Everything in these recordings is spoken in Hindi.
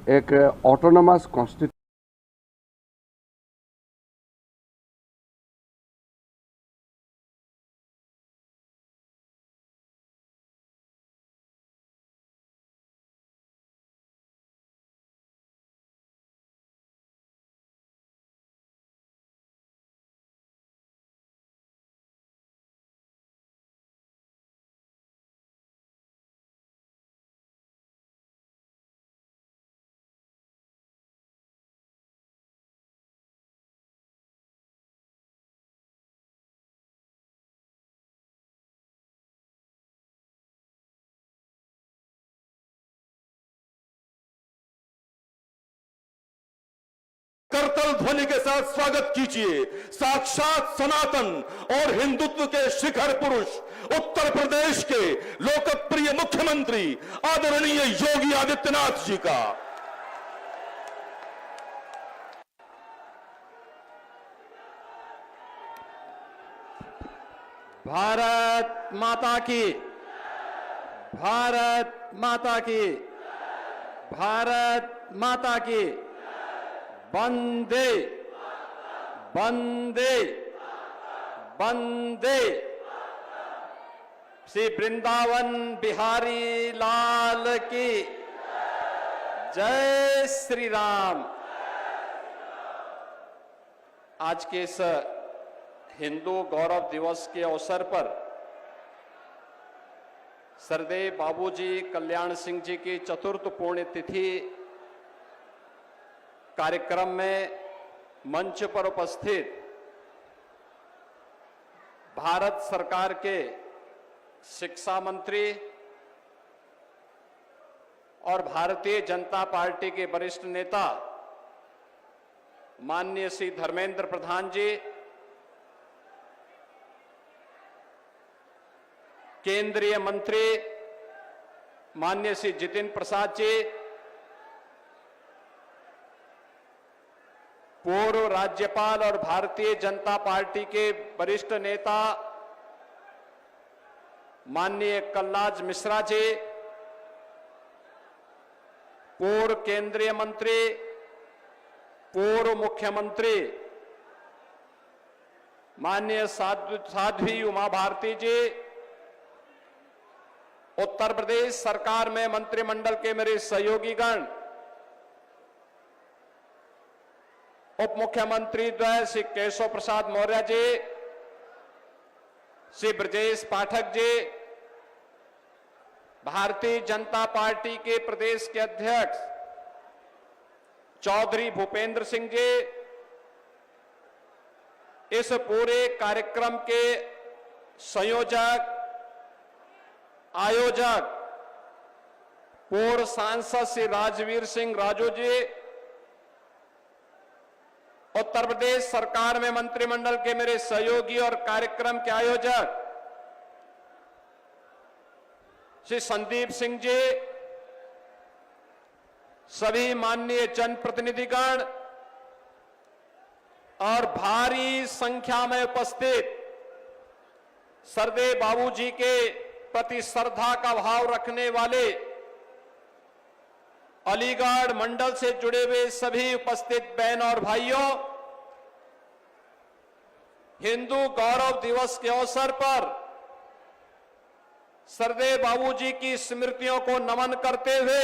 एक ऑटोनोमस कॉन्स्टिट्यूशन करतल ध्वनि के साथ स्वागत कीजिए साक्षात सनातन और हिंदुत्व के शिखर पुरुष उत्तर प्रदेश के लोकप्रिय मुख्यमंत्री आदरणीय योगी आदित्यनाथ जी का। भारत माता की, भारत माता की, भारत माता की। वंदे वंदे वंदे। श्री वृंदावन बिहारी लाल की जय श्री राम। आज के इस हिंदू गौरव दिवस के अवसर पर सरदेव बाबूजी कल्याण सिंह जी की चतुर्थ पुण्यतिथि कार्यक्रम में मंच पर उपस्थित भारत सरकार के शिक्षा मंत्री और भारतीय जनता पार्टी के वरिष्ठ नेता माननीय श्री धर्मेंद्र प्रधान जी, केंद्रीय मंत्री माननीय श्री जितिन प्रसाद जी, पूर्व राज्यपाल और भारतीय जनता पार्टी के वरिष्ठ नेता माननीय कलराज मिश्रा जी, पूर्व केंद्रीय मंत्री, पूर्व मुख्यमंत्री माननीय साध्वी उमा भारती जी, उत्तर प्रदेश सरकार में मंत्रिमंडल के मेरे सहयोगीगण, उप मुख्यमंत्री द्वय श्री केशव प्रसाद मौर्य जी, श्री ब्रजेश पाठक जी, भारतीय जनता पार्टी के प्रदेश के अध्यक्ष चौधरी भूपेंद्र सिंह जी, इस पूरे कार्यक्रम के संयोजक, आयोजक, पूर्व सांसद श्री राजवीर सिंह राजू जी, उत्तर प्रदेश सरकार में मंत्रिमंडल के मेरे सहयोगी और कार्यक्रम के आयोजक श्री संदीप सिंह जी, सभी माननीय जनप्रतिनिधिगण और भारी संख्या में उपस्थित सरदेव बाबूजी के प्रति श्रद्धा का भाव रखने वाले अलीगढ़ मंडल से जुड़े हुए सभी उपस्थित बहन और भाइयों, हिंदू गौरव दिवस के अवसर पर सरदेव बाबूजी की स्मृतियों को नमन करते हुए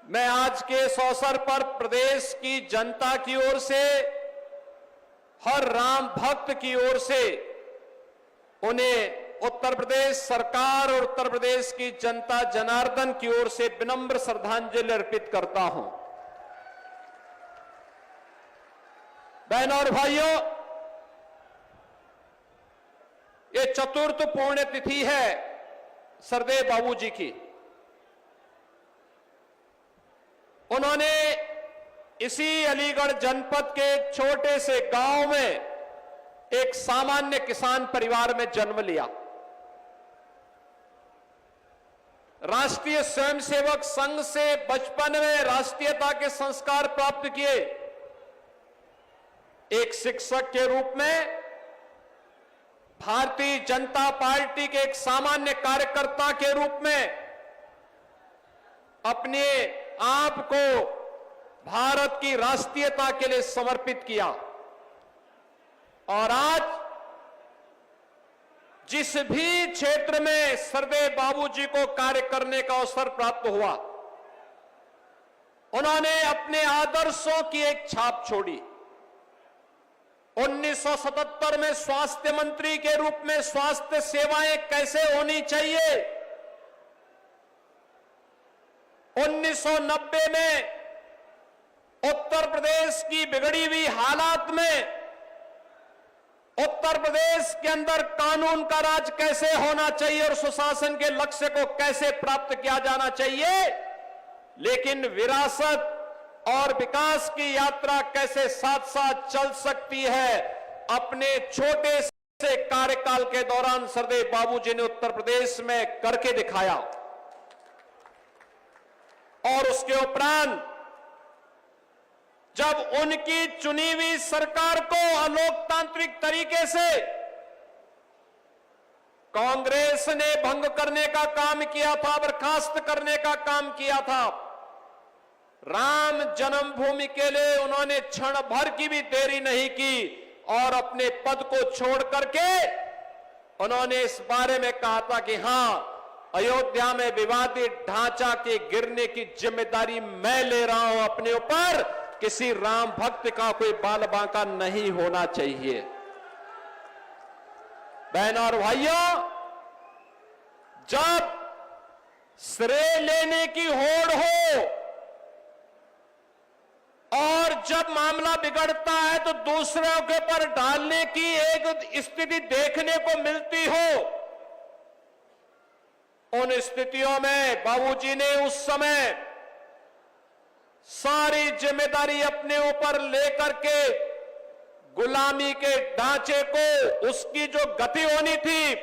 मैं आज के इस अवसर पर प्रदेश की जनता की ओर से, हर राम भक्त की ओर से उन्हें उत्तर प्रदेश सरकार और उत्तर प्रदेश की जनता जनार्दन की ओर से विनम्र श्रद्धांजलि अर्पित करता हूं। बहनों और भाइयों, ये चतुर्थ पुण्यतिथि है सरदेव बाबूजी की। उन्होंने इसी अलीगढ़ जनपद के एक छोटे से गांव में एक सामान्य किसान परिवार में जन्म लिया। राष्ट्रीय स्वयंसेवक संघ से बचपन में राष्ट्रीयता के संस्कार प्राप्त किए। एक शिक्षक के रूप में भारतीय जनता पार्टी के एक सामान्य कार्यकर्ता के रूप में अपने आप को भारत की राष्ट्रीयता के लिए समर्पित किया। और आज जिस भी क्षेत्र में सरदेव बाबूजी को कार्य करने का अवसर प्राप्त हुआ, उन्होंने अपने आदर्शों की एक छाप छोड़ी। 1977 में स्वास्थ्य मंत्री के रूप में स्वास्थ्य सेवाएं कैसे होनी चाहिए, 1990 में उत्तर प्रदेश की बिगड़ी हुई हालात में उत्तर प्रदेश के अंदर कानून का राज कैसे होना चाहिए और सुशासन के लक्ष्य को कैसे प्राप्त किया जाना चाहिए, लेकिन विरासत और विकास की यात्रा कैसे साथ साथ चल सकती है, अपने छोटे से कार्यकाल के दौरान सरदेव बाबूजी ने उत्तर प्रदेश में करके दिखाया। और उसके उपरांत जब उनकी चुनी हुई सरकार को अलोकतांत्रिक तरीके से कांग्रेस ने भंग करने का काम किया था, बर्खास्त करने का काम किया था, राम जन्मभूमि के लिए उन्होंने क्षण भर की भी देरी नहीं की और अपने पद को छोड़ करके उन्होंने इस बारे में कहा था कि हां, अयोध्या में विवादित ढांचा के गिरने की जिम्मेदारी मैं ले रहा हूं अपने ऊपर, किसी राम भक्त का कोई बाल बांका नहीं होना चाहिए। बहनों और भाइयों, जब श्रेय लेने की होड़ हो और जब मामला बिगड़ता है तो दूसरों के ऊपर डालने की एक स्थिति देखने को मिलती हो, उन स्थितियों में बाबूजी ने उस समय सारी जिम्मेदारी अपने ऊपर लेकर के गुलामी के ढांचे को, उसकी जो गति होनी थी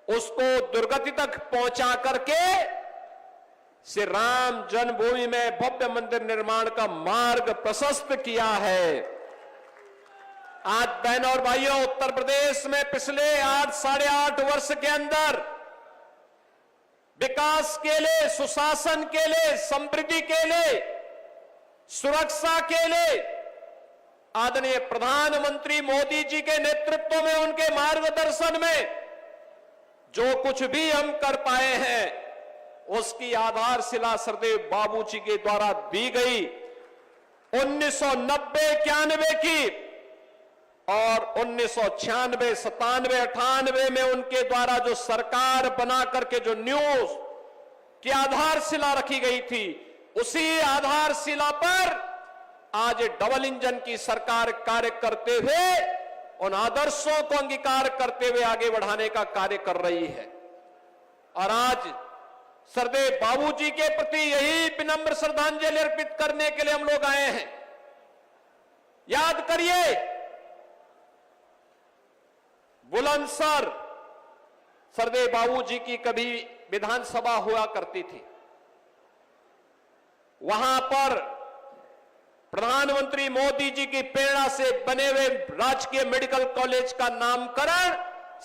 उसको दुर्गति तक पहुंचा करके श्री राम जन्मभूमि में भव्य मंदिर निर्माण का मार्ग प्रशस्त किया है। आज बहनों और भाइयों, उत्तर प्रदेश में पिछले 8-8.5 वर्ष के अंदर विकास के लिए, सुशासन के लिए, समृद्धि के लिए, सुरक्षा के लिए आदरणीय प्रधानमंत्री मोदी जी के नेतृत्व में, उनके मार्गदर्शन में जो कुछ भी हम कर पाए हैं उसकी आधारशिला सरदेव बाबूजी के द्वारा दी गई। 1990-91 की और 1996, 97, 98 में उनके द्वारा जो सरकार बना करके जो न्यूज की आधारशिला रखी गई थी, उसी आधारशिला पर आज डबल इंजन की सरकार कार्य करते हुए उन आदर्शों को अंगीकार करते हुए आगे बढ़ाने का कार्य कर रही है। और आज सरदेव बाबूजी के प्रति यही विनम्र श्रद्धांजलि अर्पित करने के लिए हम लोग आए हैं। याद करिए, बुलंदशहर सरदेव बाबूजी की कभी विधानसभा हुआ करती थी। वहां पर प्रधानमंत्री मोदी जी की प्रेरणा से बने हुए राजकीय मेडिकल कॉलेज का नामकरण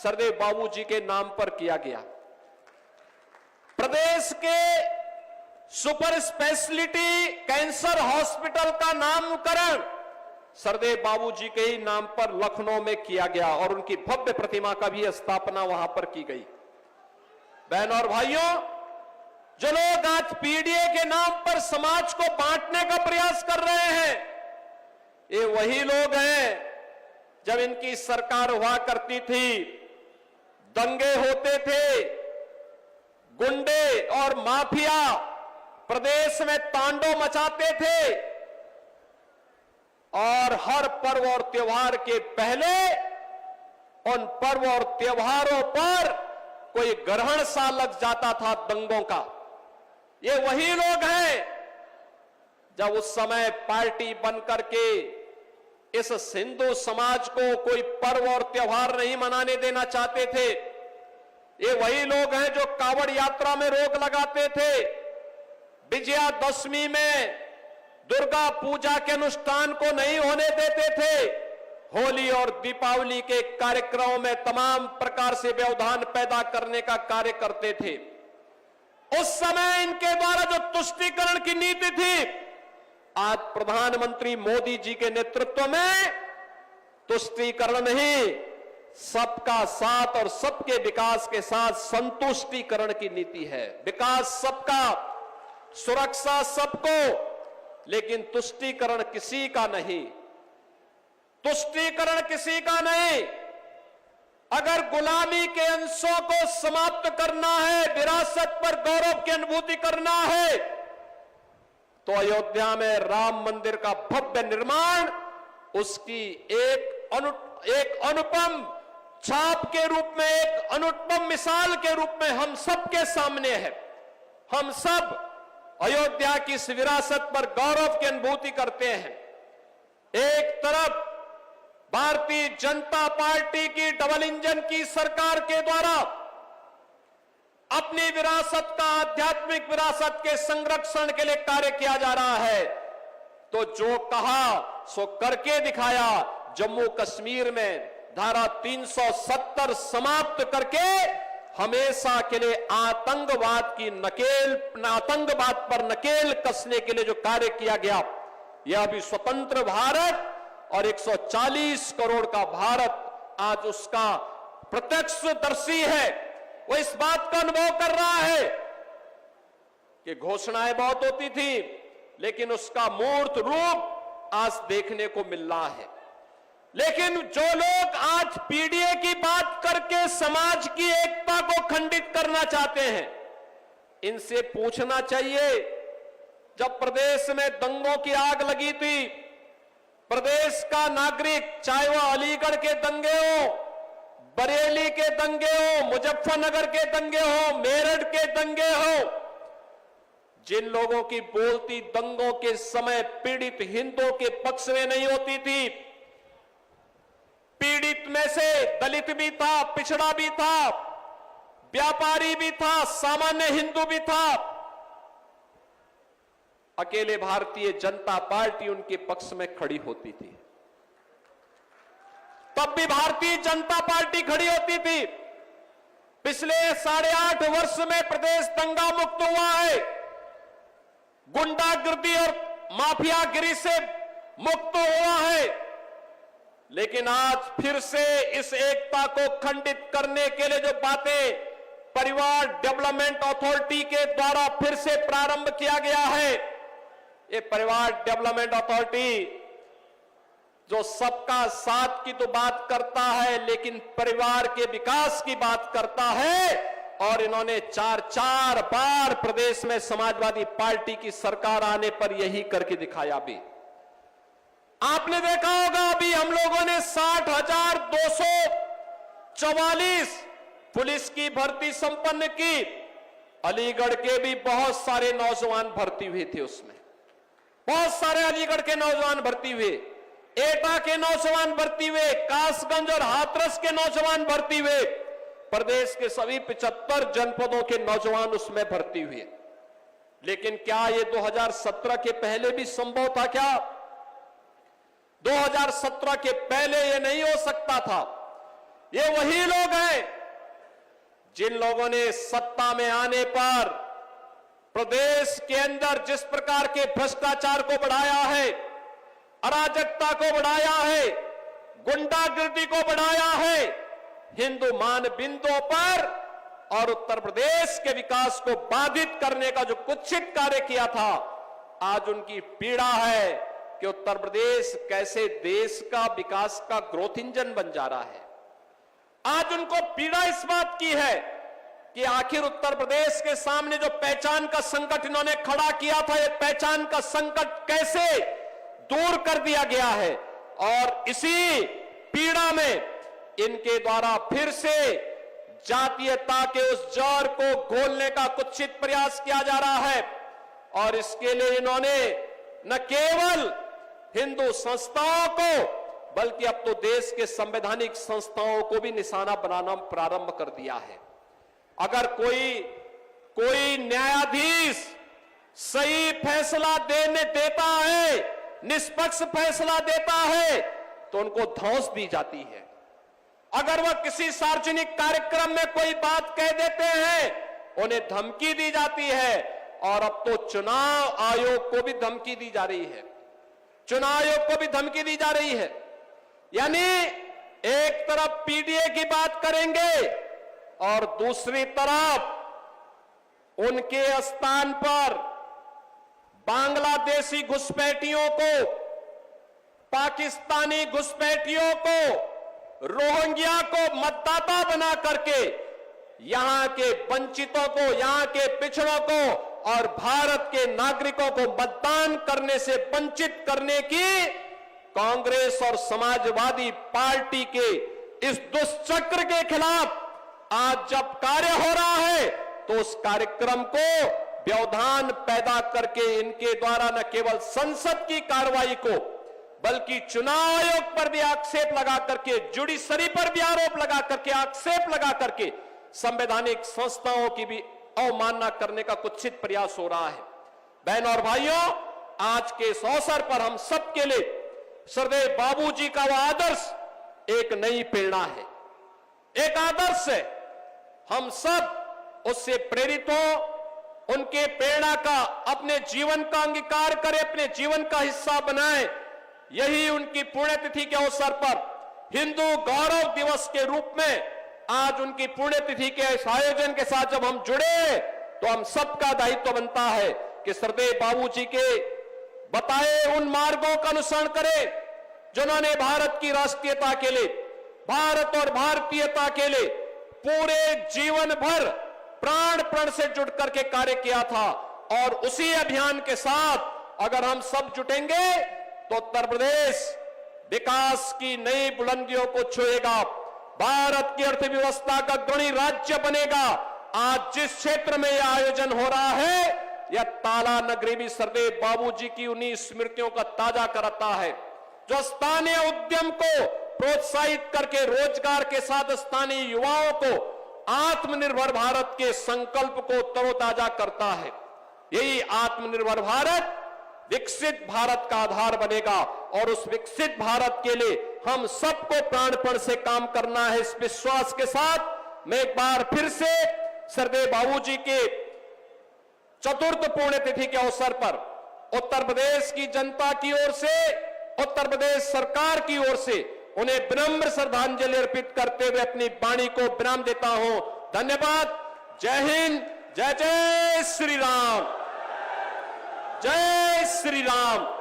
सरदेव बाबूजी के नाम पर किया गया। प्रदेश के सुपर स्पेशलिटी कैंसर हॉस्पिटल का नामकरण सरदेव बाबूजी के ही नाम पर लखनऊ में किया गया और उनकी भव्य प्रतिमा का भी स्थापना वहां पर की गई। बहनों और भाइयों, जो लोग आज पीडीए के नाम पर समाज को बांटने का प्रयास कर रहे हैं, ये वही लोग हैं जब इनकी सरकार हुआ करती थी, दंगे होते थे, गुंडे और माफिया प्रदेश में तांडव मचाते थे और हर पर्व और त्योहार के पहले उन पर्व और त्योहारों पर कोई ग्रहण सा लग जाता था दंगों का। ये वही लोग हैं जब उस समय पार्टी बनकर के इस हिंदू समाज को कोई पर्व और त्योहार नहीं मनाने देना चाहते थे। ये वही लोग हैं जो कांवड़ यात्रा में रोक लगाते थे, विजयादशमी में दुर्गा पूजा के अनुष्ठान को नहीं होने देते थे, होली और दीपावली के कार्यक्रमों में तमाम प्रकार से व्यवधान पैदा करने का कार्य करते थे। उस समय इनके द्वारा जो तुष्टीकरण की नीति थी, आज प्रधानमंत्री मोदी जी के नेतृत्व में तुष्टीकरण नहीं, सबका साथ और सबके विकास के साथ संतुष्टीकरण की नीति है। विकास सबका, सुरक्षा सबको, लेकिन तुष्टीकरण किसी का नहीं। तुष्टीकरण किसी का नहीं। अगर गुलामी के अंशों को समाप्त करना है, विरासत पर गौरव की अनुभूति करना है, तो अयोध्या में राम मंदिर का भव्य निर्माण उसकी एक अनुपम छाप के रूप में, एक अनुपम मिसाल के रूप में हम सबके सामने है। हम सब अयोध्या की इस विरासत पर गौरव की अनुभूति करते हैं। एक तरफ भारतीय जनता पार्टी की डबल इंजन की सरकार के द्वारा अपनी विरासत का, आध्यात्मिक विरासत के संरक्षण के लिए कार्य किया जा रहा है, तो जो कहा सो करके दिखाया। जम्मू कश्मीर में धारा 370 समाप्त करके हमेशा के लिए आतंकवाद पर नकेल कसने के लिए जो कार्य किया गया, यह भी स्वतंत्र भारत और 140 करोड़ का भारत आज उसका प्रत्यक्षदर्शी है। वो इस बात का अनुभव कर रहा है कि घोषणाएं बहुत होती थी, लेकिन उसका मूर्त रूप आज देखने को मिल रहा है। लेकिन जो लोग आज पीडीए की बात करके समाज की एकता को खंडित करना चाहते हैं, इनसे पूछना चाहिए, जब प्रदेश में दंगों की आग लगी थी, प्रदेश का नागरिक, चाहे वह अलीगढ़ के दंगे हो, बरेली के दंगे हो, मुजफ्फरनगर के दंगे हो, मेरठ के दंगे हो, जिन लोगों की बोलती दंगों के समय पीड़ित हिंदुओं के पक्ष में नहीं होती थी, पीड़ित में से दलित भी था, पिछड़ा भी था, व्यापारी भी था, सामान्य हिंदू भी था, अकेले भारतीय जनता पार्टी उनके पक्ष में खड़ी होती थी। तब भी भारतीय जनता पार्टी खड़ी होती थी। पिछले 8.5 वर्ष में प्रदेश दंगा मुक्त हुआ है, गुंडागिर्दी और माफियागिरी से मुक्त हुआ है, लेकिन आज फिर से इस एकता को खंडित करने के लिए जो बातें परिवार डेवलपमेंट अथॉरिटी के द्वारा फिर से प्रारंभ किया गया है, ये परिवार डेवलपमेंट अथॉरिटी जो सबका साथ की तो बात करता है, लेकिन परिवार के विकास की बात करता है। और इन्होंने 4 बार प्रदेश में समाजवादी पार्टी की सरकार आने पर यही करके दिखाया। भी आपने देखा होगा, अभी हम लोगों ने 60,244 पुलिस की भर्ती संपन्न की। अलीगढ़ के भी बहुत सारे नौजवान भर्ती हुए थे, उसमें बहुत सारे अलीगढ़ के नौजवान भर्ती हुए, एटा के नौजवान भर्ती हुए, कासगंज और हाथरस के नौजवान भर्ती हुए, प्रदेश के सभी 75 जनपदों के नौजवान उसमें भर्ती हुए। लेकिन क्या ये 2017 के पहले भी संभव था? क्या 2017 के पहले ये नहीं हो सकता था? ये वही लोग हैं जिन लोगों ने सत्ता में आने पर प्रदेश के अंदर जिस प्रकार के भ्रष्टाचार को बढ़ाया है, अराजकता को बढ़ाया है, गुंडागिर्दी को बढ़ाया है, हिंदू मानबिंदुओं पर और उत्तर प्रदेश के विकास को बाधित करने का जो कुत्सित कार्य किया था, आज उनकी पीड़ा है कि उत्तर प्रदेश कैसे देश का विकास का ग्रोथ इंजन बन जा रहा है। आज उनको पीड़ा इस बात की है कि आखिर उत्तर प्रदेश के सामने जो पहचान का संकट इन्होंने खड़ा किया था, ये पहचान का संकट कैसे दूर कर दिया गया है। और इसी पीड़ा में इनके द्वारा फिर से जातीयता के उस जहर को घोलने का कुत्सित प्रयास किया जा रहा है। और इसके लिए इन्होंने न केवल हिंदू संस्थाओं को, बल्कि अब तो देश के संवैधानिक संस्थाओं को भी निशाना बनाना प्रारंभ कर दिया है। अगर कोई न्यायाधीश सही फैसला देता है, निष्पक्ष फैसला देता है, तो उनको धौंस दी जाती है। अगर वह किसी सार्वजनिक कार्यक्रम में कोई बात कह देते हैं उन्हें धमकी दी जाती है और अब तो चुनाव आयोग को भी धमकी दी जा रही है, चुनाव आयोग को भी धमकी दी जा रही है। यानी एक तरफ पीडीए की बात करेंगे और दूसरी तरफ उनके स्थान पर बांग्लादेशी घुसपैठियों को, पाकिस्तानी घुसपैठियों को, रोहिंग्या को मतदाता बना करके यहां के वंचितों को, यहां के पिछड़ों को और भारत के नागरिकों को मतदान करने से वंचित करने की कांग्रेस और समाजवादी पार्टी के इस दुष्चक्र के खिलाफ आज जब कार्य हो रहा है तो उस कार्यक्रम को व्यवधान पैदा करके इनके द्वारा न केवल संसद की कार्रवाई को बल्कि चुनाव आयोग पर भी आक्षेप लगा करके, जुडिशरी पर भी आरोप लगा करके, आक्षेप लगा करके संवैधानिक संस्थाओं की भी अवमानना करने का कुत्सित प्रयास हो रहा है। बहनों और भाइयों, आज के इस अवसर पर हम सबके लिए सरदेव बाबूजी का वह आदर्श एक नई प्रेरणा है, एक आदर्श है। हम सब उससे प्रेरित हो, उनके प्रेरणा का अपने जीवन का अंगीकार करें, अपने जीवन का हिस्सा बनाएं। यही उनकी पुण्यतिथि के अवसर पर हिंदू गौरव दिवस के रूप में आज उनकी पुण्यतिथि के इस आयोजन के साथ जब हम जुड़े तो हम सबका दायित्व बनता है कि सरदेव बाबूजी के बताए उन मार्गों का अनुसरण करें जिन्होंने भारत की राष्ट्रीयता के लिए, भारत और भारतीयता के लिए पूरे जीवन भर प्राण प्रण से जुट करके कार्य किया था। और उसी अभियान के साथ अगर हम सब जुटेंगे तो उत्तर प्रदेश विकास की नई बुलंदियों को छुएगा, भारत की अर्थव्यवस्था का अग्रणी राज्य बनेगा। आज जिस क्षेत्र में यह आयोजन हो रहा है, यह ताला नगरी भी सरदेव बाबूजी की उन्हीं स्मृतियों का ताजा कराता है, जो स्थानीय उद्यम को प्रोत्साहित करके रोजगार के साथ स्थानीय युवाओं को आत्मनिर्भर भारत के संकल्प को तरोताजा करता है। यही आत्मनिर्भर भारत विकसित भारत का आधार बनेगा और उस विकसित भारत के लिए हम सबको प्राणपण से काम करना है। इस विश्वास के साथ मैं एक बार फिर से सरदेव बाबूजी के चतुर्थ पुण्यतिथि के अवसर पर उत्तर प्रदेश की जनता की ओर से, उत्तर प्रदेश सरकार की ओर से उन्हें विनम्र श्रद्धांजलि अर्पित करते हुए अपनी वाणी को विराम देता हूं। धन्यवाद। जय हिंद, जय जय श्री राम, जय श्री राम।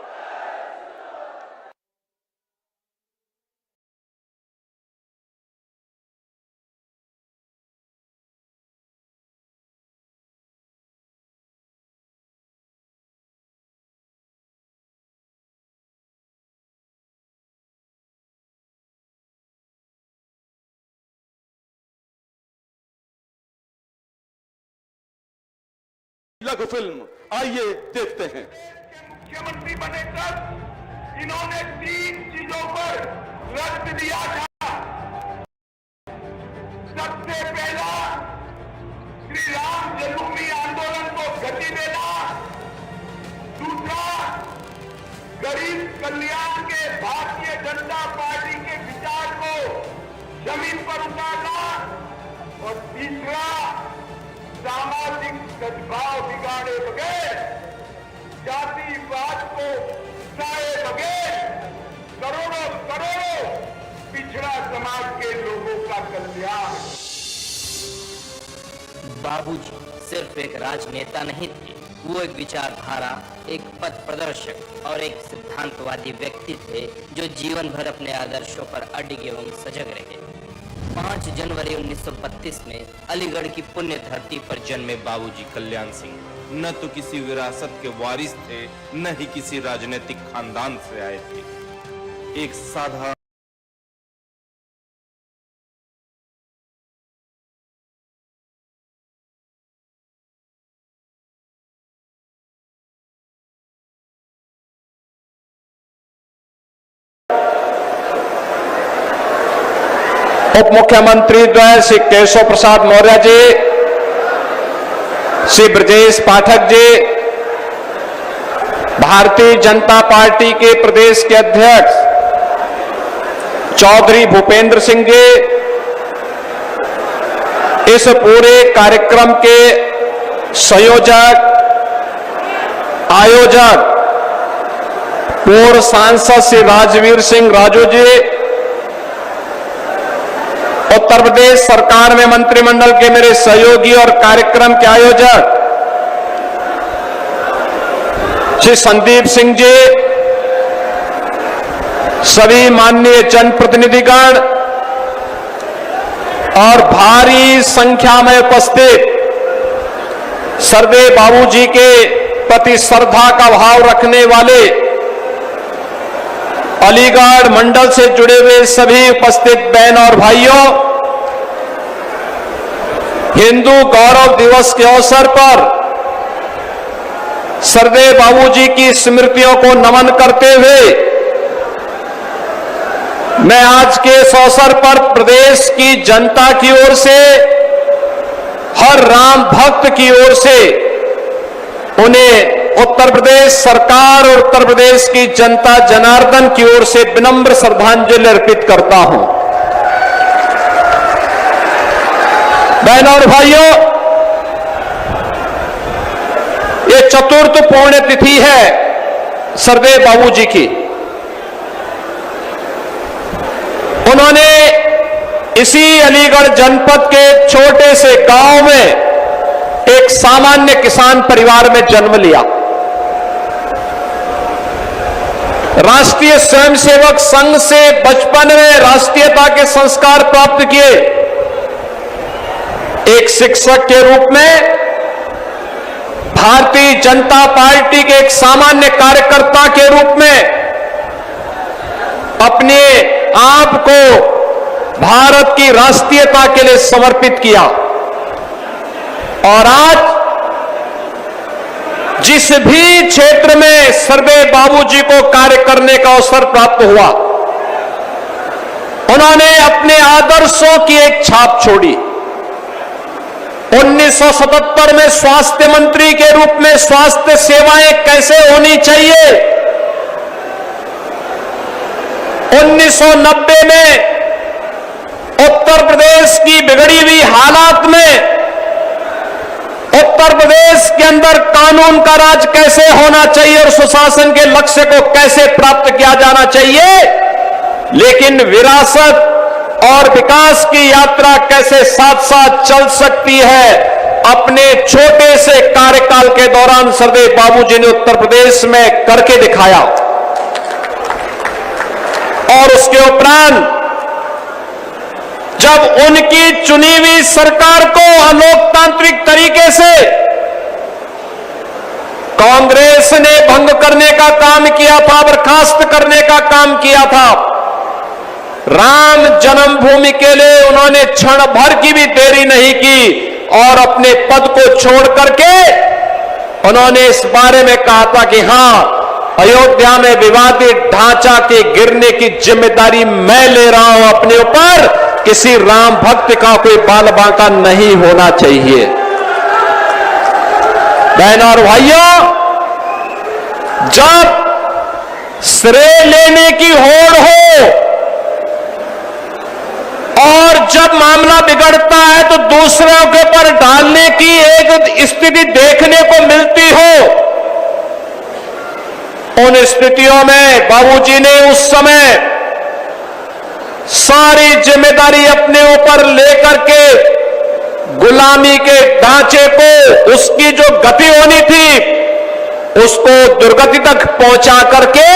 लघु फिल्म आइए देखते हैं। मुख्यमंत्री बने तब इन्होंने 3 चीजों पर रद्द दिया था। सबसे पहला, श्री राम जन्मभूमि आंदोलन को गति देना। दूसरा, गरीब कल्याण के भारतीय जनता पार्टी के विचार को जमीन पर उतारना। और तीसरा, सामाजिक सद्भाव बिगाड़े बगैर, जातिवाद को उकसाए बगैर करोड़ों करोड़ों पिछड़ा समाज के लोगों का कल्याण। बाबूजी सिर्फ एक राजनेता नहीं थे, वो एक विचारधारा, एक पथ प्रदर्शक और एक सिद्धांतवादी व्यक्ति थे जो जीवन भर अपने आदर्शों पर अडिग एवं सजग रहे। 5 जनवरी 1932 में अलीगढ़ की पुण्य धरती पर जन्मे बाबूजी कल्याण सिंह न तो किसी विरासत के वारिस थे, न ही किसी राजनीतिक खानदान से आए थे। एक साधारण उप मुख्यमंत्री द्वय श्री केशव प्रसाद मौर्य जी, श्री ब्रजेश पाठक जी, भारतीय जनता पार्टी के प्रदेश के अध्यक्ष चौधरी भूपेंद्र सिंह जी, इस पूरे कार्यक्रम के संयोजक, आयोजक, पूर्व सांसद श्री राजवीर सिंह राजू जी, उत्तर प्रदेश सरकार में मंत्रिमंडल के मेरे सहयोगी और कार्यक्रम के आयोजक श्री संदीप सिंह जी, सभी माननीय जनप्रतिनिधिगण और भारी संख्या में उपस्थित सरदेव बाबूजी के प्रति श्रद्धा का भाव रखने वाले अलीगढ़ मंडल से जुड़े हुए सभी उपस्थित बहन और भाइयों, हिंदू गौरव दिवस के अवसर पर सरदेव बाबूजी की स्मृतियों को नमन करते हुए मैं आज के इस अवसर पर प्रदेश की जनता की ओर से, हर राम भक्त की ओर से उन्हें उत्तर प्रदेश सरकार और उत्तर प्रदेश की जनता जनार्दन की ओर से विनम्र श्रद्धांजलि अर्पित करता हूं। बहनों और भाइयों, ये चतुर्थ पुण्यतिथि है सरदेव बाबूजी की। उन्होंने इसी अलीगढ़ जनपद के छोटे से गांव में एक सामान्य किसान परिवार में जन्म लिया। राष्ट्रीय स्वयंसेवक संघ से बचपन में राष्ट्रीयता के संस्कार प्राप्त किए। एक शिक्षक के रूप में भारतीय जनता पार्टी के एक सामान्य कार्यकर्ता के रूप में अपने आप को भारत की राष्ट्रीयता के लिए समर्पित किया। और आज जिस भी क्षेत्र में सरदेव बाबूजी को कार्य करने का अवसर प्राप्त हुआ, उन्होंने अपने आदर्शों की एक छाप छोड़ी। 1977 में स्वास्थ्य मंत्री के रूप में स्वास्थ्य सेवाएं कैसे होनी चाहिए, 1990 में उत्तर प्रदेश की बिगड़ी हुई हालात में उत्तर प्रदेश के अंदर कानून का राज कैसे होना चाहिए और सुशासन के लक्ष्य को कैसे प्राप्त किया जाना चाहिए, लेकिन विरासत और विकास की यात्रा कैसे साथ साथ चल सकती है, अपने छोटे से कार्यकाल के दौरान सरदेव बाबूजी ने उत्तर प्रदेश में करके दिखाया। और उसके उपरांत जब उनकी चुनी हुई सरकार को अलोकतांत्रिक तरीके से कांग्रेस ने भंग करने का काम किया था, बर्खास्त करने का काम किया था, राम जन्मभूमि के लिए उन्होंने क्षण भर की भी देरी नहीं की और अपने पद को छोड़ करके उन्होंने इस बारे में कहा था कि हां, अयोध्या में विवादित ढांचा के गिरने की जिम्मेदारी मैं ले रहा हूं अपने ऊपर, किसी राम भक्त का कोई बाल बांका नहीं होना चाहिए। बहनों और भाइयों, जब श्रेय लेने की होड़ हो और जब मामला बिगड़ता है तो दूसरों के ऊपर डालने की एक स्थिति देखने को मिलती हो, उन स्थितियों में बाबूजी ने उस समय सारी जिम्मेदारी अपने ऊपर लेकर के गुलामी के ढांचे को, उसकी जो गति होनी थी उसको दुर्गति तक पहुंचा करके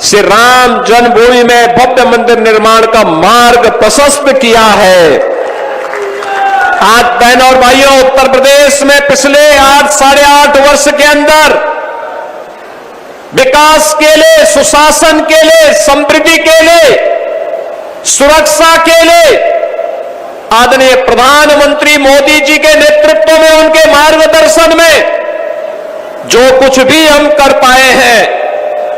श्री राम जन्मभूमि में भव्य मंदिर निर्माण का मार्ग प्रशस्त किया है। आज बहनों और भाइयों, उत्तर प्रदेश में पिछले 8-8.5 वर्ष के अंदर विकास के लिए, सुशासन के लिए, समृद्धि के लिए, सुरक्षा के लिए आदरणीय प्रधानमंत्री मोदी जी के नेतृत्व में, उनके मार्गदर्शन में जो कुछ भी हम कर पाए हैं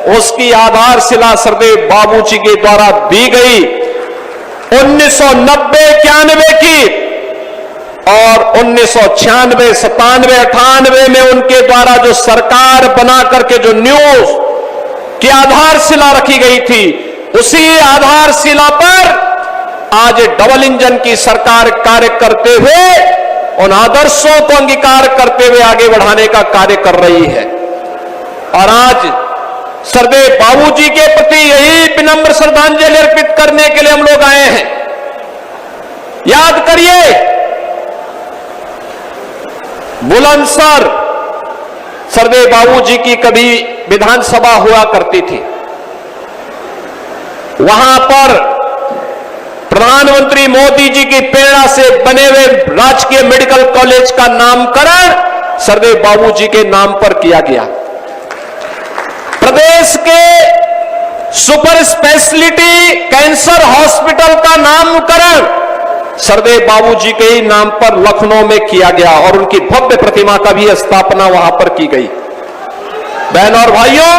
उसकी आधारशिला सरदेव बाबूजी के द्वारा दी गई। 1990-91 की और 1996, 97, 98 में उनके द्वारा जो सरकार बना करके जो न्यूज की आधारशिला रखी गई थी, उसी आधारशिला पर आज डबल इंजन की सरकार कार्य करते हुए उन आदर्शों को अंगीकार करते हुए आगे बढ़ाने का कार्य कर रही है। और आज सरदेव बाबूजी के प्रति यही विनम्र श्रद्धांजलि अर्पित करने के लिए हम लोग आए हैं। याद करिए, बुलंदशहर सरदेव बाबूजी की कभी विधानसभा हुआ करती थी। वहां पर प्रधानमंत्री मोदी जी की प्रेरणा से बने हुए राजकीय मेडिकल कॉलेज का नामकरण सरदेव बाबूजी के नाम पर किया गया। प्रदेश के सुपर स्पेशलिटी कैंसर हॉस्पिटल का नामकरण सरदेव बाबूजी के ही नाम पर लखनऊ में किया गया और उनकी भव्य प्रतिमा का भी स्थापना वहां पर की गई। बहन और भाइयों,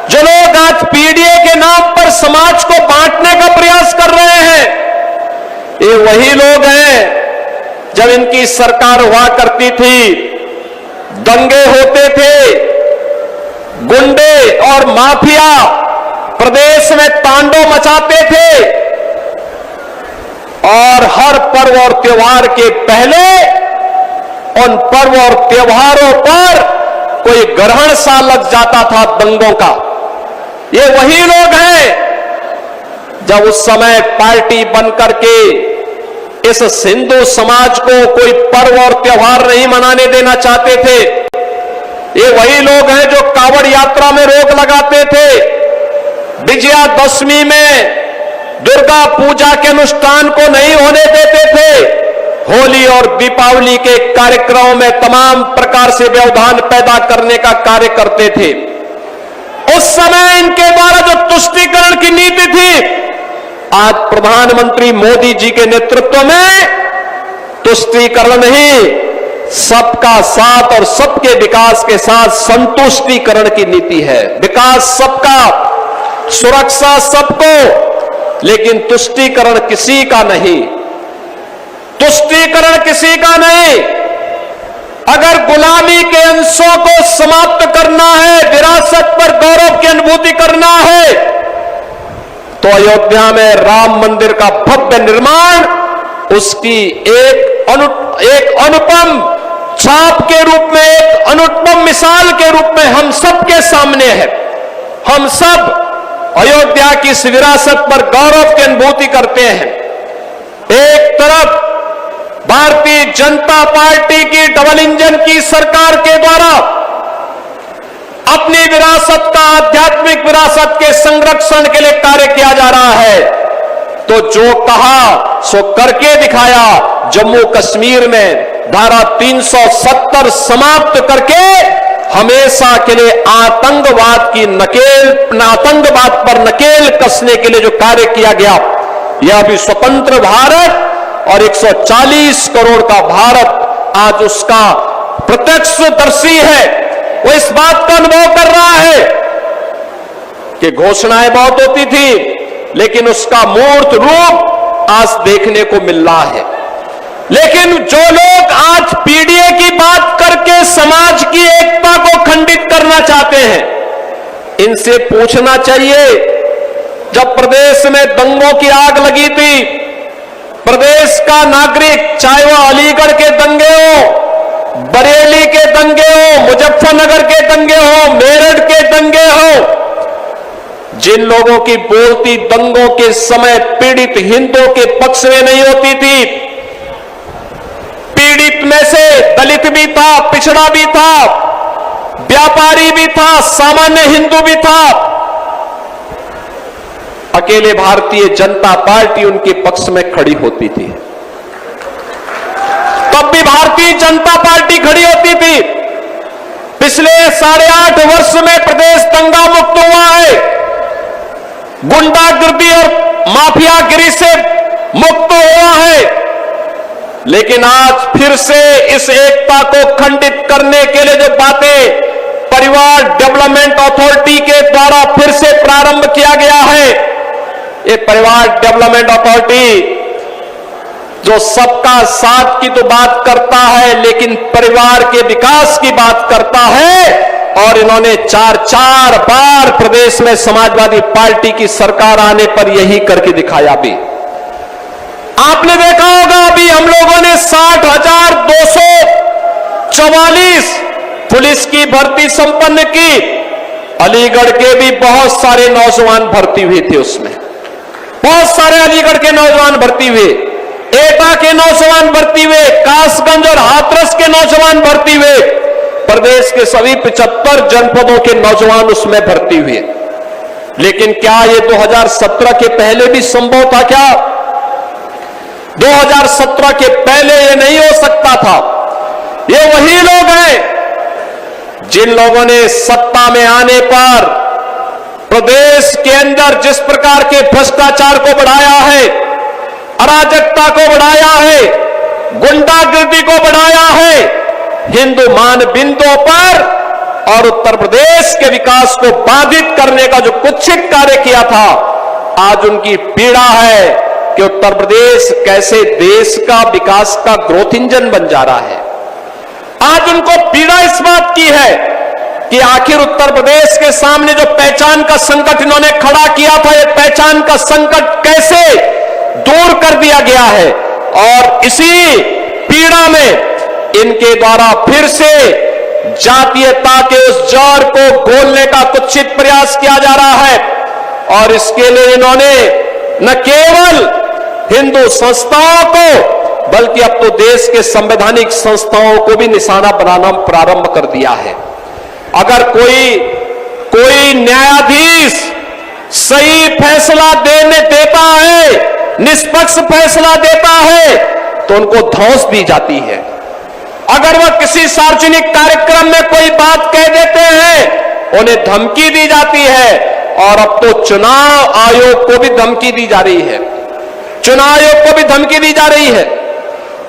जो लोग आज पीडीए के नाम पर समाज को बांटने का प्रयास कर रहे हैं, ये वही लोग हैं जब इनकी सरकार हुआ करती थी, दंगे होते थे, गुंडे और माफिया प्रदेश में तांडव मचाते थे और हर पर्व और त्योहार के पहले उन पर्व और त्योहारों पर कोई ग्रहण सा लग जाता था दंगों का। ये वही लोग हैं जब उस समय पार्टी बनकर के इस हिंदू समाज को कोई पर्व और त्योहार नहीं मनाने देना चाहते थे। ये वही लोग हैं जो कांवड़ यात्रा में रोक लगाते थे, विजयादशमी में दुर्गा पूजा के अनुष्ठान को नहीं होने देते थे, होली और दीपावली के कार्यक्रमों में तमाम प्रकार से व्यवधान पैदा करने का कार्य करते थे। उस समय इनके द्वारा जो तुष्टीकरण की नीति थी, आज प्रधानमंत्री मोदी जी के नेतृत्व में तुष्टीकरण नहीं, सबका साथ और सबके विकास के साथ संतुष्टीकरण की नीति है। विकास सबका, सुरक्षा सबको, लेकिन तुष्टीकरण किसी का नहीं। तुष्टीकरण किसी का नहीं। अगर गुलामी के अंशों को समाप्त करना है, विरासत पर गौरव की अनुभूति करना है, तो अयोध्या में राम मंदिर का भव्य निर्माण उसकी एक अनुपम छाप के रूप में, एक अनुपम मिसाल के रूप में हम सबके सामने है। हम सब अयोध्या की इस विरासत पर गौरव की अनुभूति करते हैं। एक तरफ भारतीय जनता पार्टी की डबल इंजन की सरकार के द्वारा अपनी विरासत का, आध्यात्मिक विरासत के संरक्षण के लिए कार्य किया जा रहा है, तो जो कहा सो करके दिखाया। जम्मू कश्मीर में धारा 370 समाप्त करके हमेशा के लिए आतंकवाद पर नकेल कसने के लिए जो कार्य किया गया, यह भी स्वतंत्र भारत और 140 करोड़ का भारत आज उसका प्रत्यक्षदर्शी है। वो इस बात का अनुभव कर रहा है कि घोषणाएं बहुत होती थी, लेकिन उसका मूर्त रूप आज देखने को मिल रहा है। लेकिन जो लोग आज पीडीए की बात करके समाज की एकता को खंडित करना चाहते हैं, इनसे पूछना चाहिए, जब प्रदेश में दंगों की आग लगी थी, प्रदेश का नागरिक, चाहे वह अलीगढ़ के दंगे हो, बरेली के दंगे हो, मुजफ्फरनगर के दंगे हो, मेरठ के दंगे हो, जिन लोगों की बोलती दंगों के समय पीड़ित हिंदुओं के पक्ष में नहीं होती थी, पीड़ित में से दलित भी था, पिछड़ा भी था, व्यापारी भी था, सामान्य हिंदू भी था, अकेले भारतीय जनता पार्टी उनके पक्ष में खड़ी होती थी। तब भी भारतीय जनता पार्टी खड़ी होती थी। पिछले 8.5 वर्ष में प्रदेश दंगा मुक्त हुआ है, गुंडागिर्दी और माफियागिरी से मुक्त हुआ है। लेकिन आज फिर से इस एकता को खंडित करने के लिए जो बातें परिवार डेवलपमेंट अथॉरिटी के द्वारा फिर से प्रारंभ किया गया है, ये परिवार डेवलपमेंट अथॉरिटी जो सबका साथ की तो बात करता है, लेकिन परिवार के विकास की बात करता है। और इन्होंने 4 बार प्रदेश में समाजवादी पार्टी की सरकार आने पर यही करके दिखाया भी। आपने देखा होगा, अभी हम लोगों ने 60,000 44 पुलिस की भर्ती संपन्न की। अलीगढ़ के भी बहुत सारे नौजवान भर्ती हुए थे उसमें, बहुत सारे अलीगढ़ के नौजवान भर्ती हुए, एटा के नौजवान भर्ती हुए, कासगंज और हाथरस के नौजवान भर्ती हुए, प्रदेश के सभी 75 जनपदों के नौजवान उसमें भर्ती हुए। लेकिन क्या ये 2017 के पहले भी संभव था? क्या 2017 के पहले ये नहीं हो सकता था? ये वही लोग हैं जिन लोगों ने सत्ता में आने पर प्रदेश के अंदर जिस प्रकार के भ्रष्टाचार को बढ़ाया है, अराजकता को बढ़ाया है, गुंडागिर्दी को बढ़ाया है, हिंदू मानबिंदुओं पर और उत्तर प्रदेश के विकास को बाधित करने का जो कुत्सित कार्य किया था, आज उनकी पीड़ा है कि उत्तर प्रदेश कैसे देश का विकास का ग्रोथ इंजन बन जा रहा है। आज उनको पीड़ा इस बात की है कि आखिर उत्तर प्रदेश के सामने जो पहचान का संकट इन्होंने खड़ा किया था, ये पहचान का संकट कैसे दूर कर दिया गया है। और इसी पीड़ा में इनके द्वारा फिर से जातीयता के उस जड़ को घोलने का कुत्सित प्रयास किया जा रहा है। और इसके लिए इन्होंने न केवल हिंदू संस्थाओं को बल्कि अब तो देश के संवैधानिक संस्थाओं को भी निशाना बनाना प्रारंभ कर दिया है। अगर कोई न्यायाधीश सही फैसला देता है, निष्पक्ष फैसला देता है, तो उनको धौंस दी जाती है। अगर वह किसी सार्वजनिक कार्यक्रम में कोई बात कह देते हैं, उन्हें धमकी दी जाती है। और अब तो चुनाव आयोग को भी धमकी दी जा रही है, चुनाव आयोग को भी धमकी दी जा रही है।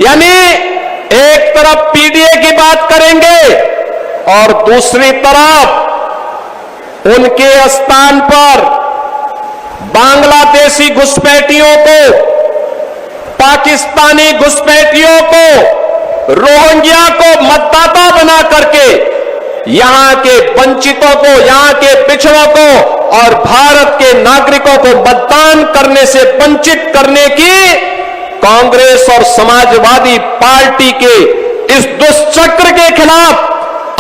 यानी एक तरफ पीडीए की बात करेंगे और दूसरी तरफ उनके स्थान पर बांग्लादेशी घुसपैठियों को, पाकिस्तानी घुसपैठियों को, रोहिंग्या को मतदाता बना करके यहां के वंचितों को, यहां के पिछड़ों को और भारत के नागरिकों को मतदान करने से वंचित करने की कांग्रेस और समाजवादी पार्टी के इस दुष्चक्र के खिलाफ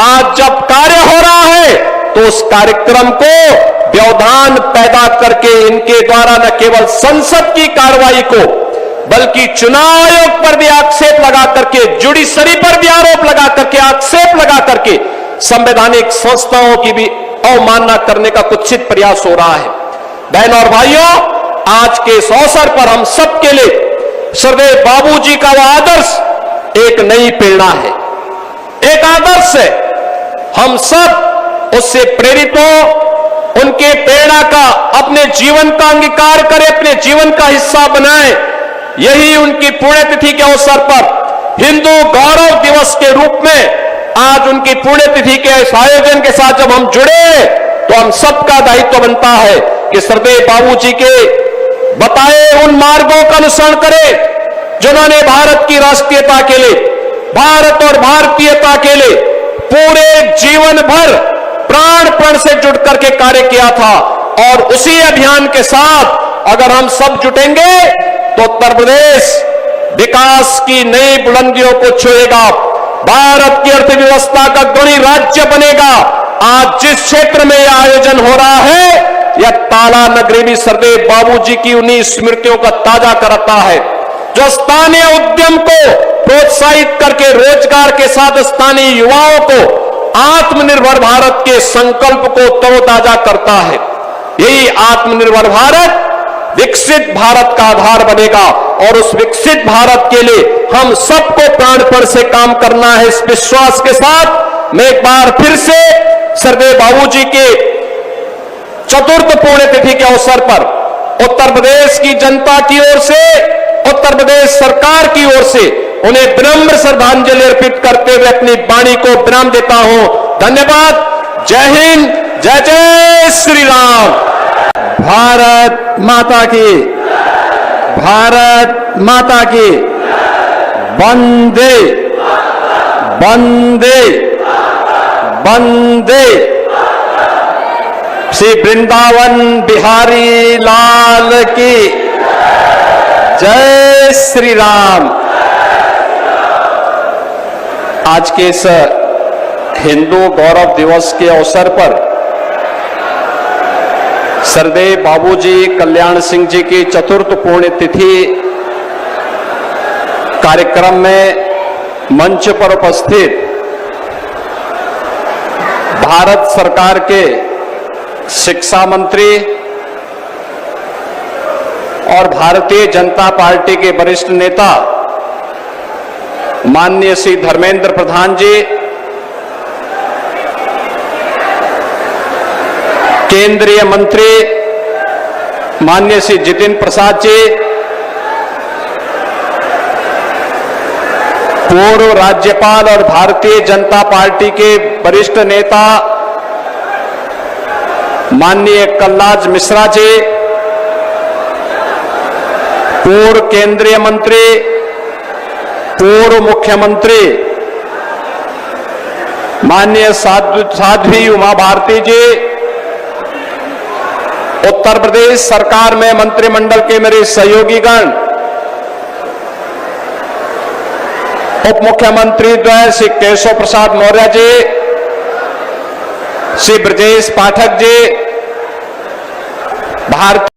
आज जब कार्य हो रहा है, तो उस कार्यक्रम को व्यवधान पैदा करके इनके द्वारा न केवल संसद की कार्रवाई को बल्कि चुनाव आयोग पर भी आक्षेप लगा करके, जुडिशरी पर भी आरोप लगा करके, आक्षेप लगा करके संवैधानिक संस्थाओं की भी अवमानना करने का कुत्सित प्रयास हो रहा है। बहन और भाइयों, आज के इस अवसर पर हम सबके लिए सरदेव बाबूजी का वह आदर्श एक नई प्रेरणा है, एक आदर्श है। हम सब उससे प्रेरित हो, उनके प्रेरणा का अपने जीवन का अंगीकार करें, अपने जीवन का हिस्सा बनाएं। यही उनकी पुण्यतिथि के अवसर पर हिंदू गौरव दिवस के रूप में आज उनकी पुण्यतिथि के इस आयोजन के साथ जब हम जुड़े, तो हम सबका दायित्व बनता है कि सरदेव बाबूजी के बताए उन मार्गों का अनुसरण करें जिन्होंने भारत की राष्ट्रीयता के लिए, भारत और भारतीयता के लिए पूरे जीवन भर प्राण से जुट करके कार्य किया था। और उसी अभियान के साथ अगर हम सब जुटेंगे तो उत्तर प्रदेश विकास की नई बुलंदियों को छुएगा, भारत की अर्थव्यवस्था का गणित राज्य बनेगा। आज जिस क्षेत्र में यह आयोजन हो रहा है, यह ताला नगरी भी सरदेव बाबूजी की उन्हीं स्मृतियों का ताजा कराता है, जो स्थानीय उद्यम को प्रोत्साहित करके रोजगार के साथ स्थानीय युवाओं को आत्मनिर्भर भारत के संकल्प को तरोताजा करता है। यही आत्मनिर्भर भारत विकसित भारत का आधार बनेगा और उस विकसित भारत के लिए हम सबको प्राणपण से काम करना है। इस विश्वास के साथ मैं एक बार फिर से सरदेव बाबूजी के चतुर्थ पुण्यतिथि के अवसर पर उत्तर प्रदेश की जनता की ओर से, उत्तर प्रदेश सरकार की ओर से उन्हें विनम्र श्रद्धांजलि अर्पित करते हुए अपनी वाणी को विराम देता हूं। धन्यवाद। जय हिंद, जय जय श्री राम। भारत माता की, भारत माता की। वंदे वंदे वंदे। श्री वृंदावन बिहारी लाल की जय श्री राम। आज के इस हिंदू गौरव दिवस के अवसर पर सरदेव बाबूजी कल्याण सिंह जी की चतुर्थ पुण्यतिथि कार्यक्रम में मंच पर उपस्थित भारत सरकार के शिक्षा मंत्री और भारतीय जनता पार्टी के वरिष्ठ नेता माननीय श्री धर्मेंद्र प्रधान जी, केंद्रीय मंत्री माननीय श्री जितिन प्रसाद जी, पूर्व राज्यपाल और भारतीय जनता पार्टी के वरिष्ठ नेता माननीय कलराज मिश्रा जी, पूर्व केंद्रीय मंत्री, पूर्व मुख्यमंत्री माननीय साध्वी उमा भारती जी, उत्तर प्रदेश सरकार में मंत्रिमंडल के मेरे सहयोगीगण, उप मुख्यमंत्री द्वय श्री केशव प्रसाद मौर्य जी, श्री ब्रजेश पाठक जी, भारतीय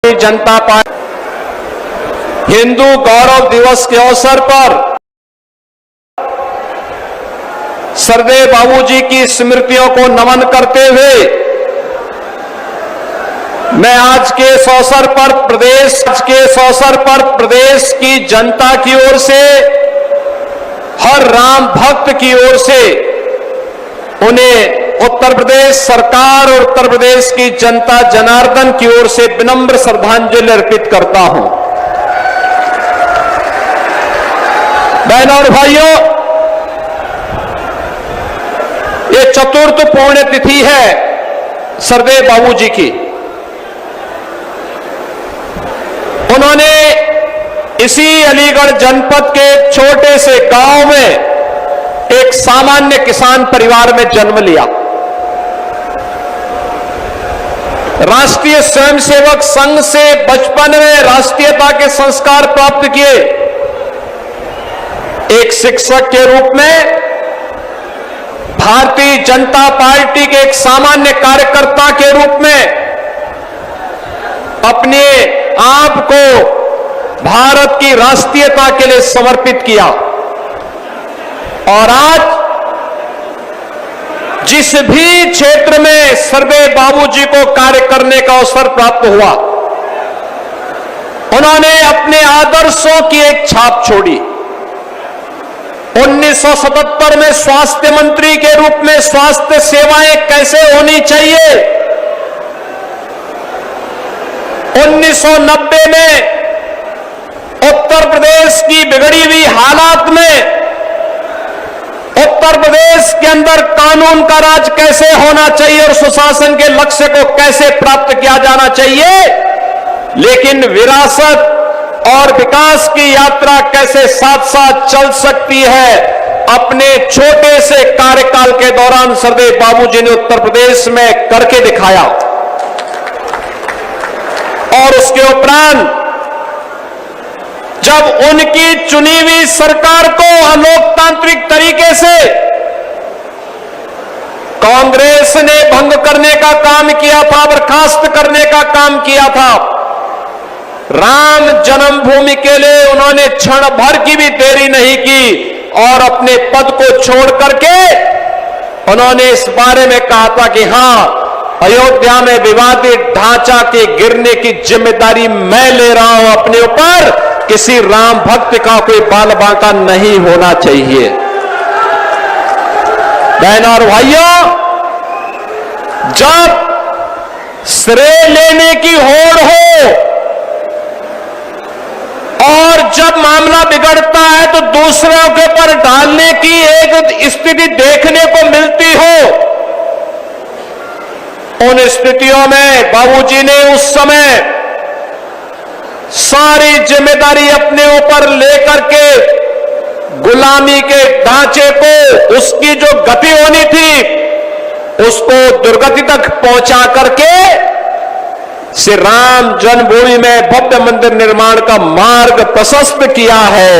जनता पार्टी हिंदू गौरव दिवस के अवसर पर सरदेव बाबूजी की स्मृतियों को नमन करते हुए मैं आज के इस अवसर पर प्रदेश की जनता की ओर से, हर राम भक्त की ओर से उन्हें उत्तर प्रदेश सरकार और उत्तर प्रदेश की जनता जनार्दन की ओर से विनम्र श्रद्धांजलि अर्पित करता हूं। बहनों और भाइयों, ये चतुर्थ पुण्यतिथि है सरदेव बाबूजी की। उन्होंने इसी अलीगढ़ जनपद के छोटे से गांव में एक सामान्य किसान परिवार में जन्म लिया। राष्ट्रीय स्वयंसेवक संघ से बचपन में राष्ट्रीयता के संस्कार प्राप्त किए। एक शिक्षक के रूप में भारतीय जनता पार्टी के एक सामान्य कार्यकर्ता के रूप में अपने आप को भारत की राष्ट्रीयता के लिए समर्पित किया। और आज जिस भी क्षेत्र में सरदेव बाबूजी को कार्य करने का अवसर प्राप्त हुआ, उन्होंने अपने आदर्शों की एक छाप छोड़ी। 1977 में स्वास्थ्य मंत्री के रूप में स्वास्थ्य सेवाएं कैसे होनी चाहिए, 1990 में उत्तर प्रदेश की बिगड़ी हुई हालात में उत्तर प्रदेश के अंदर कानून का राज कैसे होना चाहिए और सुशासन के लक्ष्य को कैसे प्राप्त किया जाना चाहिए, लेकिन विरासत और विकास की यात्रा कैसे साथ साथ चल सकती है, अपने छोटे से कार्यकाल के दौरान सरदेव बाबूजी ने उत्तर प्रदेश में करके दिखाया। और उसके उपरांत जब उनकी चुनी हुई सरकार को अलोकतांत्रिक तरीके से कांग्रेस ने भंग करने का काम किया था, बर्खास्त करने का काम किया था, राम जन्मभूमि के लिए उन्होंने क्षण भर की भी देरी नहीं की और अपने पद को छोड़ करके उन्होंने इस बारे में कहा था कि हां, अयोध्या में विवादित ढांचा के गिरने की जिम्मेदारी मैं ले रहा हूं अपने ऊपर, किसी राम भक्त का कोई बाल बांका नहीं होना चाहिए। बहनों और भाइयों, जब श्रेय लेने की होड़ हो और जब मामला बिगड़ता है तो दूसरों के ऊपर डालने की एक स्थिति देखने को मिलती हो, उन स्थितियों में बाबूजी ने उस समय सारी जिम्मेदारी अपने ऊपर लेकर के गुलामी के ढांचे को, उसकी जो गति होनी थी उसको दुर्गति तक पहुंचा करके श्री राम जन्मभूमि में भव्य मंदिर निर्माण का मार्ग प्रशस्त किया है।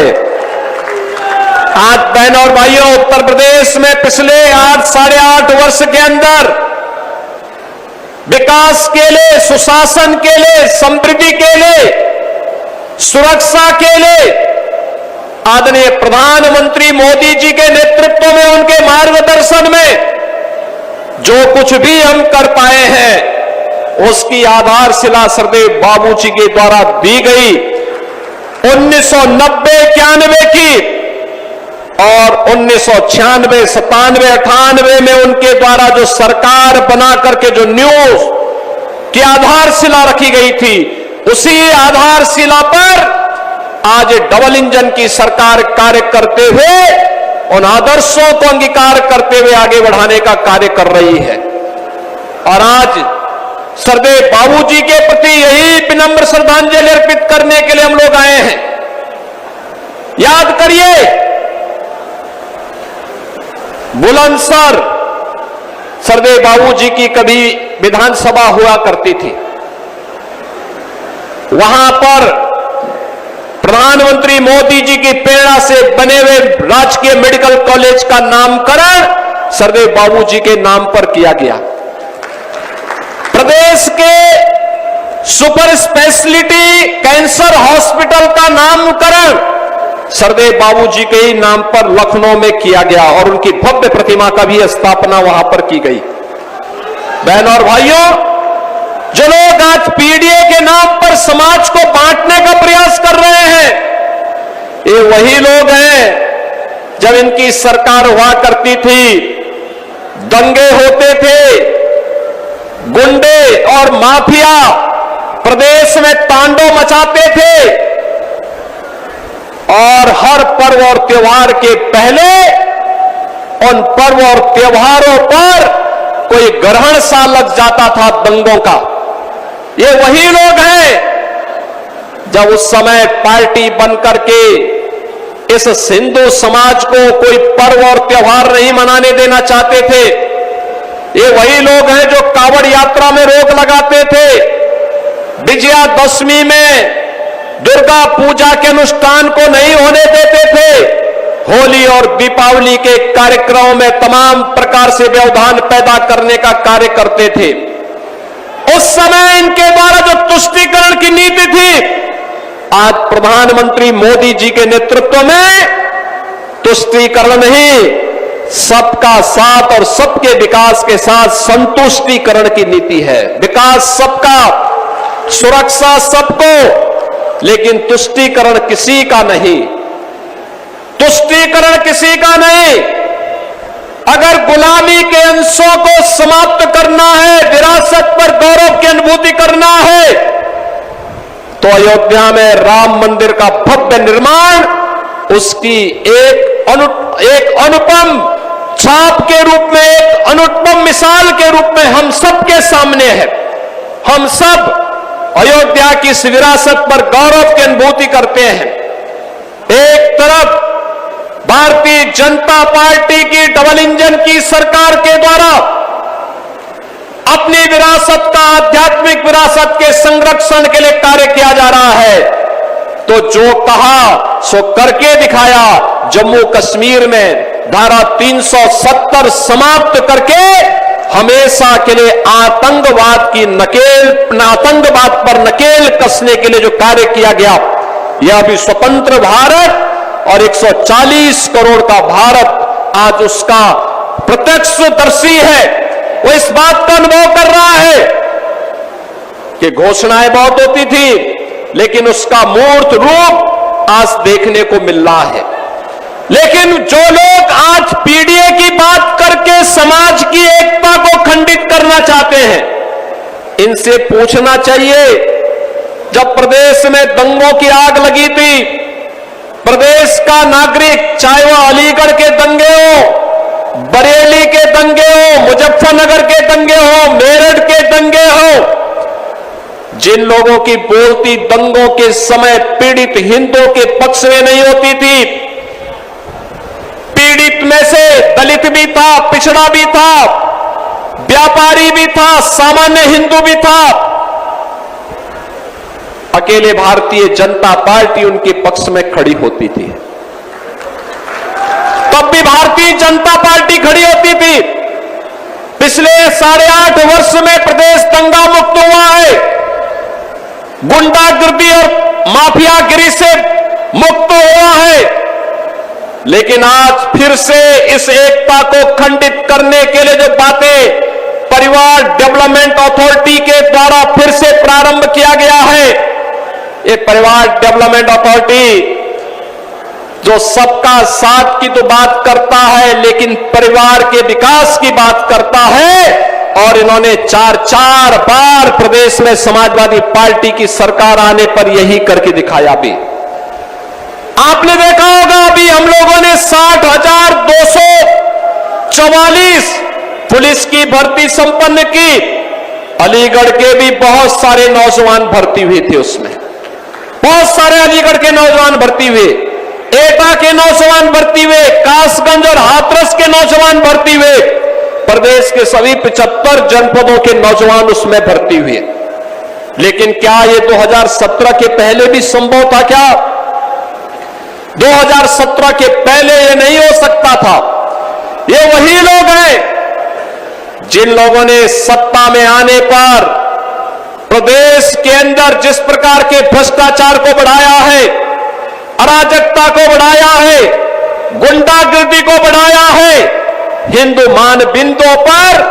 आज बहनों और भाइयों, उत्तर प्रदेश में पिछले 8-8.5 वर्ष के अंदर विकास के लिए, सुशासन के लिए, समृद्धि के लिए, सुरक्षा के लिए आदरणीय प्रधानमंत्री मोदी जी के नेतृत्व में, उनके मार्गदर्शन में जो कुछ भी हम कर पाए हैं उसकी आधारशिला सरदेव बाबूजी के द्वारा दी गई 1990-91 की और 1996, 97, 98 में उनके द्वारा जो सरकार बना करके जो न्यूज की आधारशिला रखी गई थी, उसी आधारशिला पर आज डबल इंजन की सरकार कार्य करते हुए उन आदर्शों को अंगीकार करते हुए आगे बढ़ाने का कार्य कर रही है। और आज सरदेव बाबूजी के प्रति यही विनम्र श्रद्धांजलि अर्पित करने के लिए हम लोग आए हैं। याद करिए, बुलंदशहर सरदेव बाबूजी की कभी विधानसभा हुआ करती थी। वहां पर प्रधानमंत्री मोदी जी की प्रेरणा से बने हुए राजकीय मेडिकल कॉलेज का नामकरण सरदेव बाबूजी के नाम पर किया गया। प्रदेश के सुपर स्पेशलिटी कैंसर हॉस्पिटल का नामकरण सरदेव बाबूजी के ही नाम पर लखनऊ में किया गया और उनकी भव्य प्रतिमा का भी स्थापना वहां पर की गई। बहनों और भाइयों, जो लोग आज पीडीए के नाम पर समाज को बांटने का प्रयास कर रहे हैं, ये वही लोग हैं जब इनकी सरकार हुआ करती थी, दंगे होते थे, गुंडे और माफिया प्रदेश में तांडव मचाते थे और हर पर्व और त्योहार के पहले उन पर्व और त्योहारों पर कोई ग्रहण सा लग जाता था दंगों का। ये वही लोग हैं जब उस समय पार्टी बनकर के इस हिंदू समाज को कोई पर्व और त्योहार नहीं मनाने देना चाहते थे। ये वही लोग हैं जो कांवड़ यात्रा में रोक लगाते थे, विजयादशमी में दुर्गा पूजा के अनुष्ठान को नहीं होने देते थे, होली और दीपावली के कार्यक्रमों में तमाम प्रकार से व्यवधान पैदा करने का कार्य करते थे। उस समय इनके द्वारा जो तुष्टीकरण की नीति थी, आज प्रधानमंत्री मोदी जी के नेतृत्व में तुष्टीकरण नहीं, सबका साथ और सबके विकास के साथ संतुष्टीकरण की नीति है। विकास सबका, सुरक्षा सबको, लेकिन तुष्टीकरण किसी का नहीं। तुष्टीकरण किसी का नहीं। अगर गुलामी के अंशों को समाप्त करना है, विरासत पर गौरव की अनुभूति करना है, तो अयोध्या में राम मंदिर का भव्य निर्माण उसकी एक अनुपम छाप के रूप में, एक अनुपम मिसाल के रूप में हम सबके सामने है। हम सब अयोध्या की इस विरासत पर गौरव की अनुभूति करते हैं। एक तरफ भारतीय जनता पार्टी की डबल इंजन की सरकार के द्वारा अपनी विरासत का, आध्यात्मिक विरासत के संरक्षण के लिए कार्य किया जा रहा है, तो जो कहा सो करके दिखाया। जम्मू कश्मीर में धारा 370 समाप्त करके हमेशा के लिए आतंकवाद पर नकेल कसने के लिए जो कार्य किया गया, यह भी स्वतंत्र भारत और 140 करोड़ का भारत आज उसका प्रत्यक्षदर्शी है। वो इस बात का अनुभव कर रहा है कि घोषणाएं बहुत होती थी, लेकिन उसका मूर्त रूप आज देखने को मिल रहा है। लेकिन जो लोग आज पीडीए की बात करके समाज की एकता को खंडित करना चाहते हैं, इनसे पूछना चाहिए, जब प्रदेश में दंगों की आग लगी थी, प्रदेश का नागरिक, चाहे वह अलीगढ़ के दंगे हो, बरेली के दंगे हो, मुजफ्फरनगर के दंगे हो, मेरठ के दंगे हो, जिन लोगों की बोलती दंगों के समय पीड़ित हिंदुओं के पक्ष में नहीं होती थी, पीड़ित में से दलित भी था, पिछड़ा भी था, व्यापारी भी था, सामान्य हिंदू भी था, अकेले भारतीय जनता पार्टी उनके पक्ष में खड़ी होती थी। तब भी भारतीय जनता पार्टी खड़ी होती थी। पिछले 8.5 वर्ष में प्रदेश दंगा मुक्त हुआ है, गुंडागर्दी और माफियागिरी से मुक्त हुआ है, लेकिन आज फिर से इस एकता को खंडित करने के लिए जो बातें परिवार डेवलपमेंट अथॉरिटी के द्वारा फिर से प्रारंभ किया गया है, ये परिवार डेवलपमेंट अथॉरिटी जो सबका साथ की तो बात करता है, लेकिन परिवार के विकास की बात करता है। और इन्होंने 4 बार प्रदेश में समाजवादी पार्टी की सरकार आने पर यही करके दिखाया भी। आपने देखा होगा अभी हम लोगों ने 60,244 पुलिस की भर्ती संपन्न की। अलीगढ़ के भी बहुत सारे नौजवान भर्ती हुए थे, उसमें बहुत सारे अलीगढ़ के नौजवान भर्ती हुए, एटा के नौजवान भर्ती हुए, कासगंज और हाथरस के नौजवान भर्ती हुए, प्रदेश के सभी 75 जनपदों के नौजवान उसमें भर्ती हुए। लेकिन क्या ये 2017 के पहले भी संभव था? क्या 2017 के पहले ये नहीं हो सकता था? ये वही लोग हैं जिन लोगों ने सत्ता में आने पर प्रदेश के अंदर जिस प्रकार के भ्रष्टाचार को बढ़ाया है, अराजकता को बढ़ाया है, गुंडागर्दी को बढ़ाया है, हिंदू मान बिंदुओं पर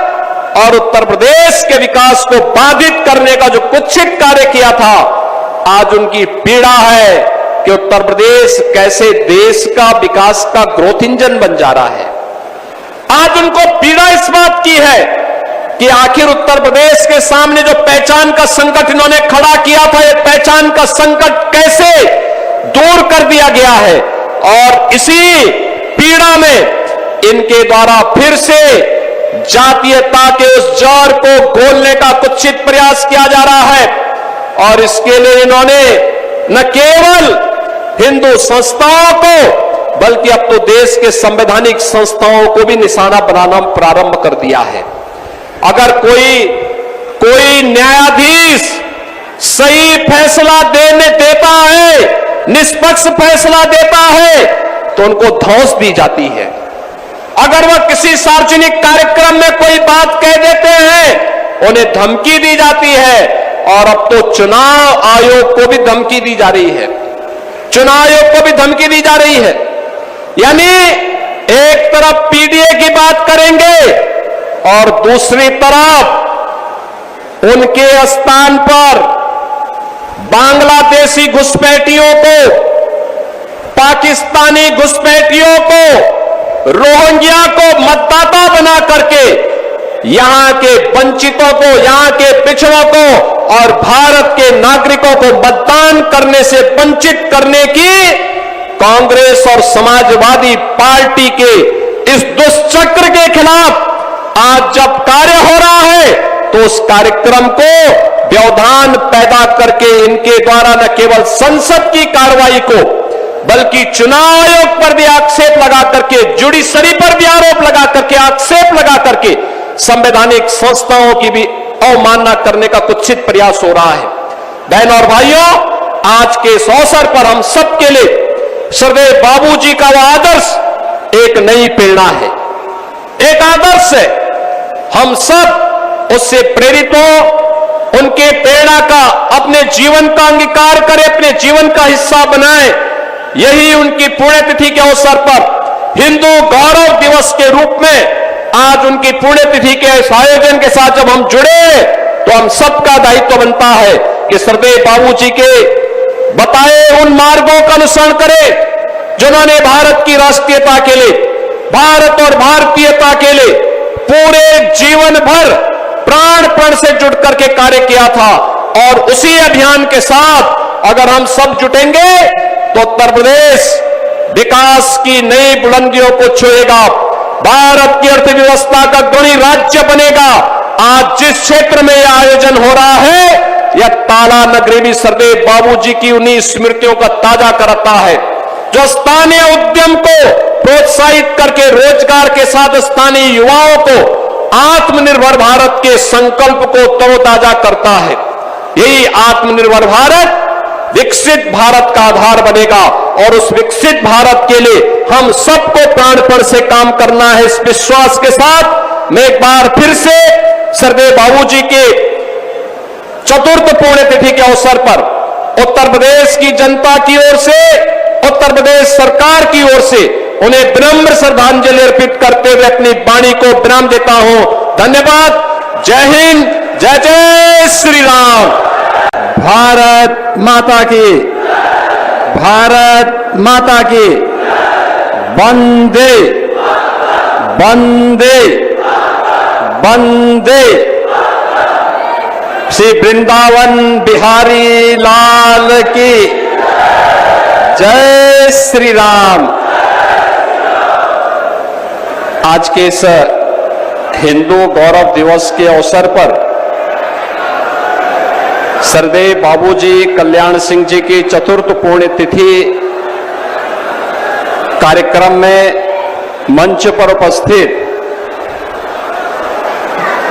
और उत्तर प्रदेश के विकास को बाधित करने का जो कुत्सित कार्य किया था, आज उनकी पीड़ा है कि उत्तर प्रदेश कैसे देश का विकास का ग्रोथ इंजन बन जा रहा है। आज उनको पीड़ा इस बात की है कि आखिर उत्तर प्रदेश के सामने जो पहचान का संकट इन्होंने खड़ा किया था, ये पहचान का संकट कैसे दूर कर दिया गया है। और इसी पीड़ा में इनके द्वारा फिर से जातीयता के उस जड़ को घोलने का कुत्सित प्रयास किया जा रहा है। और इसके लिए इन्होंने न केवल हिंदू संस्थाओं को बल्कि अब तो देश के संवैधानिक संस्थाओं को भी निशाना बनाना प्रारंभ कर दिया है। अगर कोई न्यायाधीश सही फैसला देता है, निष्पक्ष फैसला देता है, तो उनको धौंस दी जाती है। अगर वह किसी सार्वजनिक कार्यक्रम में कोई बात कह देते हैं, उन्हें धमकी दी जाती है। और अब तो चुनाव आयोग को भी धमकी दी जा रही है, चुनाव आयोग को भी धमकी दी जा रही है। यानी एक तरफ पीडीए की बात करेंगे और दूसरी तरफ उनके स्थान पर बांग्लादेशी घुसपैठियों को, पाकिस्तानी घुसपैठियों को, रोहिंग्या को मतदाता बना करके यहां के वंचितों को, यहां के पिछड़ों को और भारत के नागरिकों को मतदान करने से वंचित करने की कांग्रेस और समाजवादी पार्टी के इस दुष्चक्र के खिलाफ आज जब कार्य हो रहा है, तो उस कार्यक्रम को व्यवधान पैदा करके इनके द्वारा न केवल संसद की कार्रवाई को बल्कि चुनाव आयोग पर भी आक्षेप लगा करके, जुडिशरी पर भी आरोप लगा करके, आक्षेप लगा करके संवैधानिक संस्थाओं की भी अवमानना करने का कुत्सित प्रयास हो रहा है। बहनों और भाइयों, आज के इस अवसर पर हम सबके लिए श्रद्धेय बाबूजी का वह आदर्श एक नई प्रेरणा है, एक आदर्श है। हम सब उससे प्रेरित हो, उनके प्रेरणा का अपने जीवन का अंगीकार करें, अपने जीवन का हिस्सा बनाएं। यही उनकी पुण्यतिथि के अवसर पर हिंदू गौरव दिवस के रूप में आज उनकी पुण्यतिथि के इस आयोजन के साथ जब हम जुड़े, तो हम सबका दायित्व बनता है कि श्रद्धेय बाबूजी के बताए उन मार्गों का अनुसरण करें जिन्होंने भारत की राष्ट्रीयता के लिए, भारत और भारतीयता के लिए पूरे जीवन भर प्राणपण से जुट करके कार्य किया था। और उसी अभियान के साथ अगर हम सब जुटेंगे तो उत्तर प्रदेश विकास की नई बुलंदियों को छुएगा, भारत की अर्थव्यवस्था का गणी राज्य बनेगा। आज जिस क्षेत्र में यह आयोजन हो रहा है, यह ताला नगरी भी सरदेव बाबूजी की उन्हीं स्मृतियों का ताजा कराता है, जो स्थानीय उद्यम को प्रोत्साहित करके रोजगार के साथ स्थानीय युवाओं को आत्मनिर्भर भारत के संकल्प को तरोताजा करता है। यही आत्मनिर्भर भारत विकसित भारत का आधार बनेगा और उस विकसित भारत के लिए हम सबको प्राणपण से काम करना है। इस विश्वास के साथ मैं एक बार फिर से सरदेव बाबूजी के चतुर्थ पुण्यतिथि के अवसर पर उत्तर प्रदेश की जनता की ओर से, उत्तर प्रदेश सरकार की ओर से उन्हें विनम्र श्रद्धांजलि अर्पित करते हुए अपनी वाणी को विराम देता हूं। धन्यवाद। जय हिंद, जय जय श्री राम। भारत माता की, भारत माता की, वंदे वंदे वंदे। श्री वृंदावन बिहारी लाल की जय श्री राम। आज के इस हिंदू गौरव दिवस के अवसर पर सरदेव बाबूजी कल्याण सिंह जी की चतुर्थ पुण्यतिथि कार्यक्रम में मंच पर उपस्थित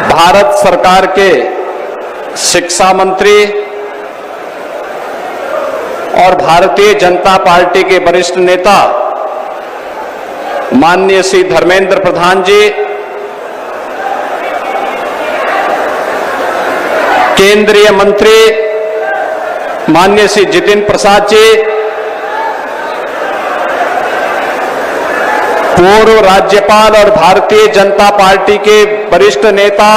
भारत सरकार के शिक्षा मंत्री और भारतीय जनता पार्टी के वरिष्ठ नेता माननीय श्री धर्मेंद्र प्रधान जी, केंद्रीय मंत्री माननीय श्री जितिन प्रसाद जी, पूर्व राज्यपाल और भारतीय जनता पार्टी के वरिष्ठ नेता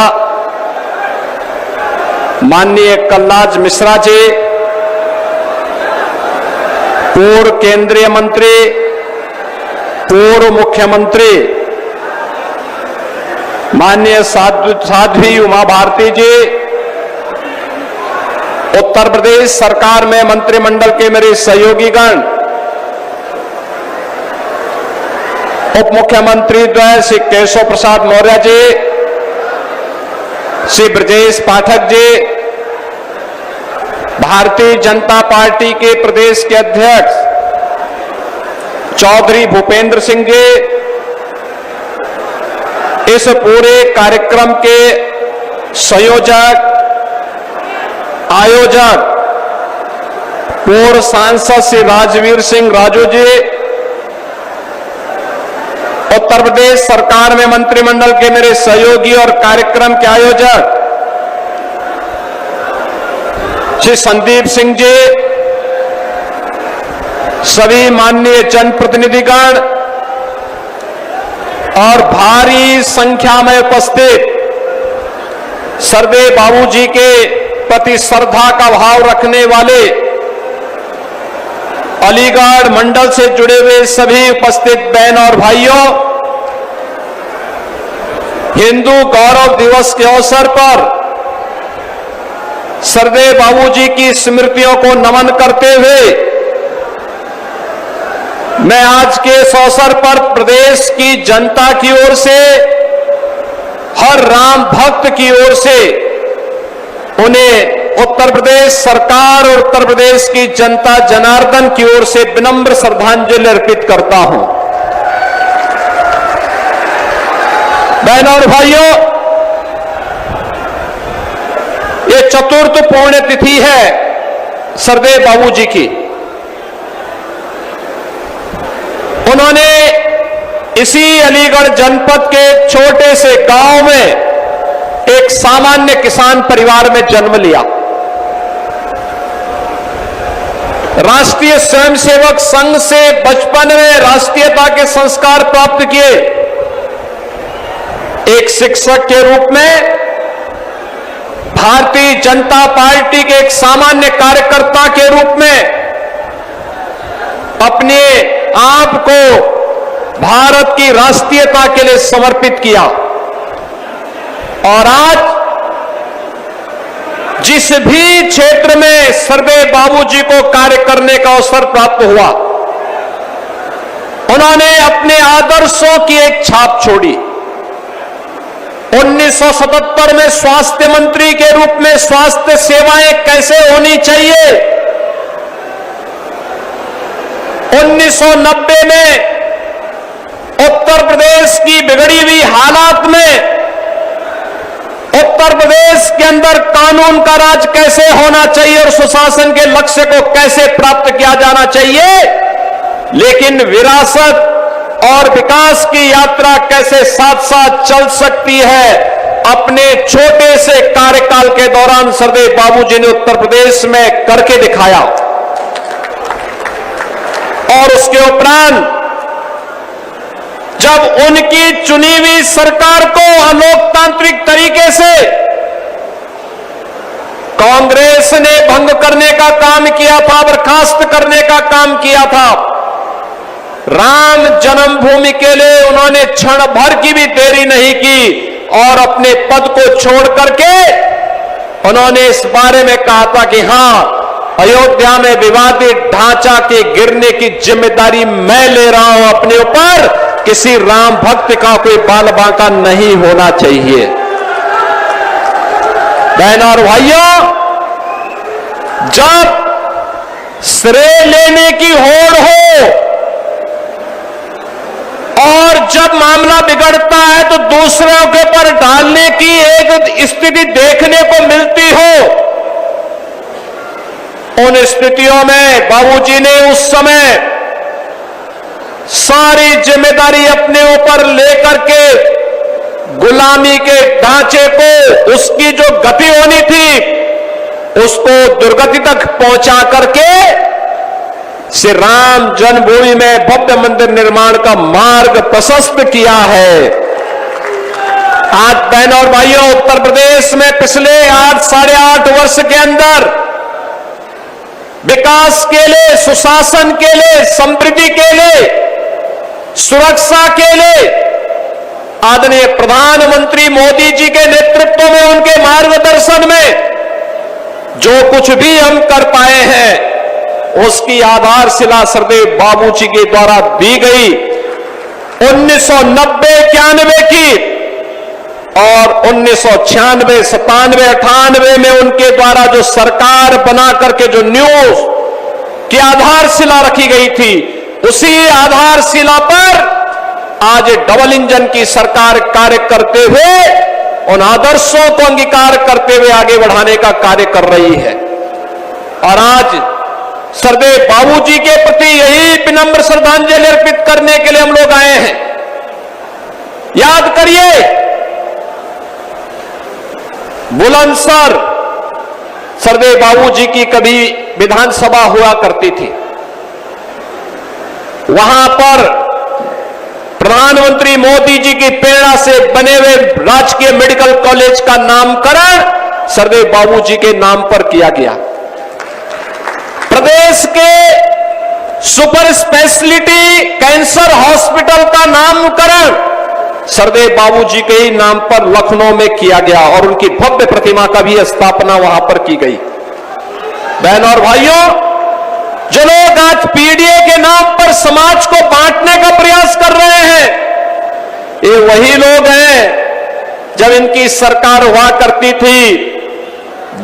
माननीय कलराज मिश्रा जी, पूर्व केंद्रीय मंत्री, पूर्व मुख्यमंत्री माननीय साध्वी उमा भारती जी, उत्तर प्रदेश सरकार में मंत्रिमंडल के मेरे सहयोगीगण, उप मुख्यमंत्री द्वय श्री केशव प्रसाद मौर्य जी, श्री ब्रजेश पाठक जी, भारतीय जनता पार्टी के प्रदेश के अध्यक्ष चौधरी भूपेंद्र सिंह जी, इस पूरे कार्यक्रम के संयोजक, आयोजक, पूर्व सांसद श्री राजवीर सिंह राजू जी, उत्तर प्रदेश सरकार में मंत्रिमंडल के मेरे सहयोगी और कार्यक्रम के आयोजक श्री संदीप सिंह जी, सभी माननीय जनप्रतिनिधिगण और भारी संख्या में उपस्थित सरदेव बाबूजी के प्रति श्रद्धा का भाव रखने वाले अलीगढ़ मंडल से जुड़े हुए सभी उपस्थित बहन और भाइयों, हिंदू गौरव दिवस के अवसर पर सरदेव बाबूजी की स्मृतियों को नमन करते हुए मैं आज के इस अवसर पर प्रदेश की जनता की ओर से, हर राम भक्त की ओर से उन्हें उत्तर प्रदेश सरकार और उत्तर प्रदेश की जनता जनार्दन की ओर से विनम्र श्रद्धांजलि अर्पित करता हूं। बहनों और भाइयों, ये चतुर्थ पुण्यतिथि है सरदेव बाबूजी की। उन्होंने इसी अलीगढ़ जनपद के छोटे से गांव में एक सामान्य किसान परिवार में जन्म लिया। राष्ट्रीय स्वयंसेवक संघ से बचपन में राष्ट्रीयता के संस्कार प्राप्त किए। एक शिक्षक के रूप में भारतीय जनता पार्टी के एक सामान्य कार्यकर्ता के रूप में अपने आप को भारत की राष्ट्रीयता के लिए समर्पित किया। और आज जिस भी क्षेत्र में सरदेव बाबूजी को कार्य करने का अवसर प्राप्त हुआ, उन्होंने अपने आदर्शों की एक छाप छोड़ी। 1977 में स्वास्थ्य मंत्री के रूप में स्वास्थ्य सेवाएं कैसे होनी चाहिए, 1990 में उत्तर प्रदेश की बिगड़ी हुई हालात में उत्तर प्रदेश के अंदर कानून का राज कैसे होना चाहिए और सुशासन के लक्ष्य को कैसे प्राप्त किया जाना चाहिए, लेकिन विरासत और विकास की यात्रा कैसे साथ साथ चल सकती है, अपने छोटे से कार्यकाल के दौरान सरदेव बाबूजी ने उत्तर प्रदेश में करके दिखाया। और उसके उपरांत जब उनकी चुनी हुई सरकार को अलोकतांत्रिक तरीके से कांग्रेस ने भंग करने का काम किया था, बर्खास्त करने का काम किया था, राम जन्मभूमि के लिए उन्होंने क्षण भर की भी देरी नहीं की और अपने पद को छोड़ करके उन्होंने इस बारे में कहा था कि हां, अयोध्या में विवादित ढांचा के गिरने की जिम्मेदारी मैं ले रहा हूं अपने ऊपर, किसी राम भक्त का कोई बाल बांका नहीं होना चाहिए। बहनों और भाइयों, जब श्रेय लेने की होड़ हो और जब मामला बिगड़ता है तो दूसरों के ऊपर डालने की एक स्थिति देखने को मिलती हो, उन स्थितियों में बाबूजी ने उस समय सारी जिम्मेदारी अपने ऊपर लेकर के गुलामी के ढांचे को, उसकी जो गति होनी थी उसको दुर्गति तक पहुंचा करके श्री राम जन्मभूमि में भव्य मंदिर निर्माण का मार्ग प्रशस्त किया है। आज बहनों और भाइयों, उत्तर प्रदेश में पिछले 8-8.5 वर्ष के अंदर विकास के लिए, सुशासन के लिए, समृद्धि के लिए, सुरक्षा के लिए आदरणीय प्रधानमंत्री मोदी जी के नेतृत्व में, उनके मार्गदर्शन में जो कुछ भी हम कर पाए हैं उसकी आधारशिला सरदेव बाबूजी के द्वारा दी गई। 1990-91 की और 1996, 97, 98 में उनके द्वारा जो सरकार बना करके जो न्यूज की आधारशिला रखी गई थी, उसी आधारशिला पर आज डबल इंजन की सरकार कार्य करते हुए उन आदर्शों को अंगीकार करते हुए आगे बढ़ाने का कार्य कर रही है। और आज सरदेव बाबूजी के प्रति यही विनम्र श्रद्धांजलि अर्पित करने के लिए हम लोग आए हैं। याद करिए, बुलंदशहर सरदेव बाबूजी की कभी विधानसभा हुआ करती थी। वहां पर प्रधानमंत्री मोदी जी की प्रेरणा से बने हुए राजकीय मेडिकल कॉलेज का नामकरण सरदेव बाबूजी के नाम पर किया गया। प्रदेश के सुपर स्पेशलिटी कैंसर हॉस्पिटल का नामकरण सरदेव बाबूजी के ही नाम पर लखनऊ में किया गया और उनकी भव्य प्रतिमा का भी स्थापना वहां पर की गई। बहनों और भाइयों, जो लोग आज पीडीए के नाम पर समाज को बांटने का प्रयास कर रहे हैं, ये वही लोग हैं जब इनकी सरकार हुआ करती थी,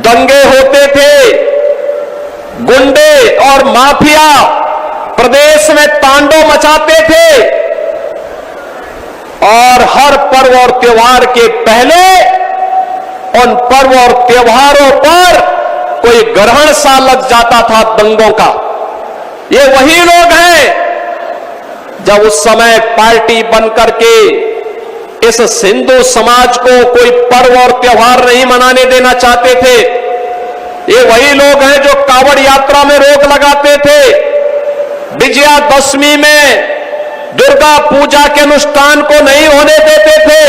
दंगे होते थे, गुंडे और माफिया प्रदेश में तांडव मचाते थे और हर पर्व और त्योहार के पहले उन पर्व और त्योहारों पर कोई ग्रहण सा लग जाता था दंगों का। ये वही लोग हैं जब उस समय पार्टी बनकर के इस हिंदू समाज को कोई पर्व और त्योहार नहीं मनाने देना चाहते थे। ये वही लोग हैं जो कांवड़ यात्रा में रोक लगाते थे, विजयादशमी में दुर्गा पूजा के अनुष्ठान को नहीं होने देते थे,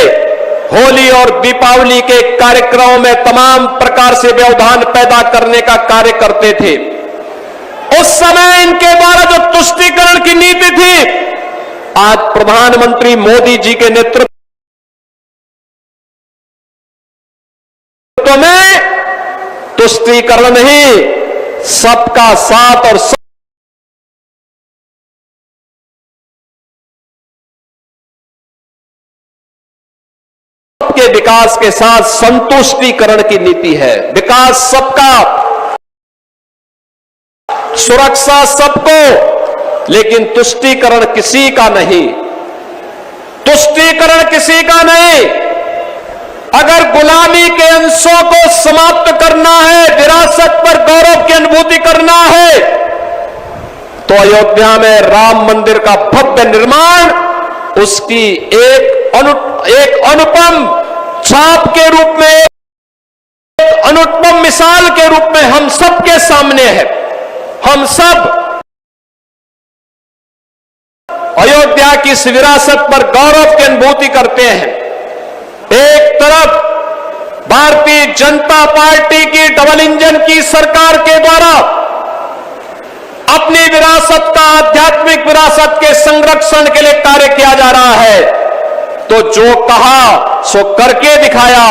होली और दीपावली के कार्यक्रमों में तमाम प्रकार से व्यवधान पैदा करने का कार्य करते थे। उस समय इनके द्वारा जो तुष्टीकरण की नीति थी, आज प्रधानमंत्री मोदी जी के नेतृत्व में तुष्टीकरण नहीं, सबका साथ और सबके विकास के साथ संतुष्टीकरण की नीति है। विकास सबका, सुरक्षा सबको, लेकिन तुष्टीकरण किसी का नहीं। तुष्टीकरण किसी का नहीं। अगर गुलामी के अंशों को समाप्त करना है, विरासत पर गौरव की अनुभूति करना है, तो अयोध्या में राम मंदिर का भव्य निर्माण उसकी एक अनुपम छाप के रूप में, एक अनुपम मिसाल के रूप में हम सबके सामने है। हम सब अयोध्या की इस विरासत पर गौरव की अनुभूति करते हैं। एक तरफ भारतीय जनता पार्टी की डबल इंजन की सरकार के द्वारा अपनी विरासत का, आध्यात्मिक विरासत के संरक्षण के लिए कार्य किया जा रहा है, तो जो कहा सो करके दिखाया।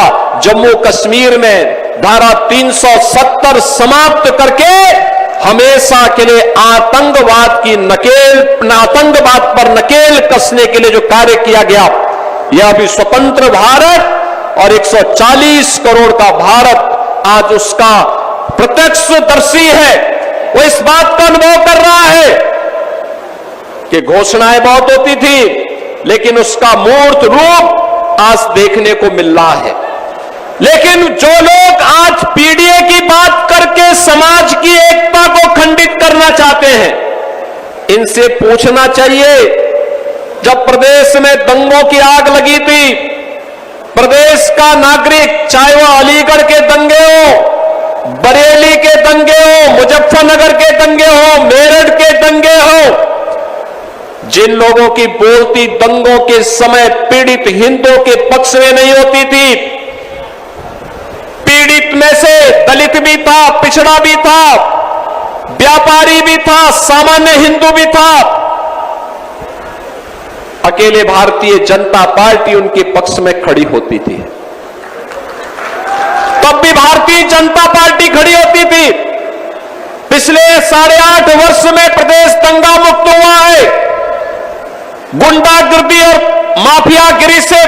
जम्मू कश्मीर में धारा 370 समाप्त करके हमेशा के लिए आतंकवाद पर नकेल कसने के लिए जो कार्य किया गया, यह भी स्वतंत्र भारत और 140 करोड़ का भारत आज उसका प्रत्यक्षदर्शी है। वो इस बात का अनुभव कर रहा है कि घोषणाएं बहुत होती थी, लेकिन उसका मूर्त रूप आज देखने को मिल रहा है। लेकिन जो लोग आज पीडीए की बात करके समाज की एकता को खंडित करना चाहते हैं, इनसे पूछना चाहिए, जब प्रदेश में दंगों की आग लगी थी, प्रदेश का नागरिक, चाहे वह अलीगढ़ के दंगे हो, बरेली के दंगे हो, मुजफ्फरनगर के दंगे हो, मेरठ के दंगे हो, जिन लोगों की बोलती दंगों के समय पीड़ित हिंदुओं के पक्ष में नहीं होती थी, पीड़ित में से दलित भी था, पिछड़ा भी था, व्यापारी भी था, सामान्य हिंदू भी था, अकेले भारतीय जनता पार्टी उनके पक्ष में खड़ी होती थी। तब भी भारतीय जनता पार्टी खड़ी होती थी। पिछले 8.5 वर्ष में प्रदेश दंगा मुक्त हुआ है, गुंडागर्दी और माफियागिरी से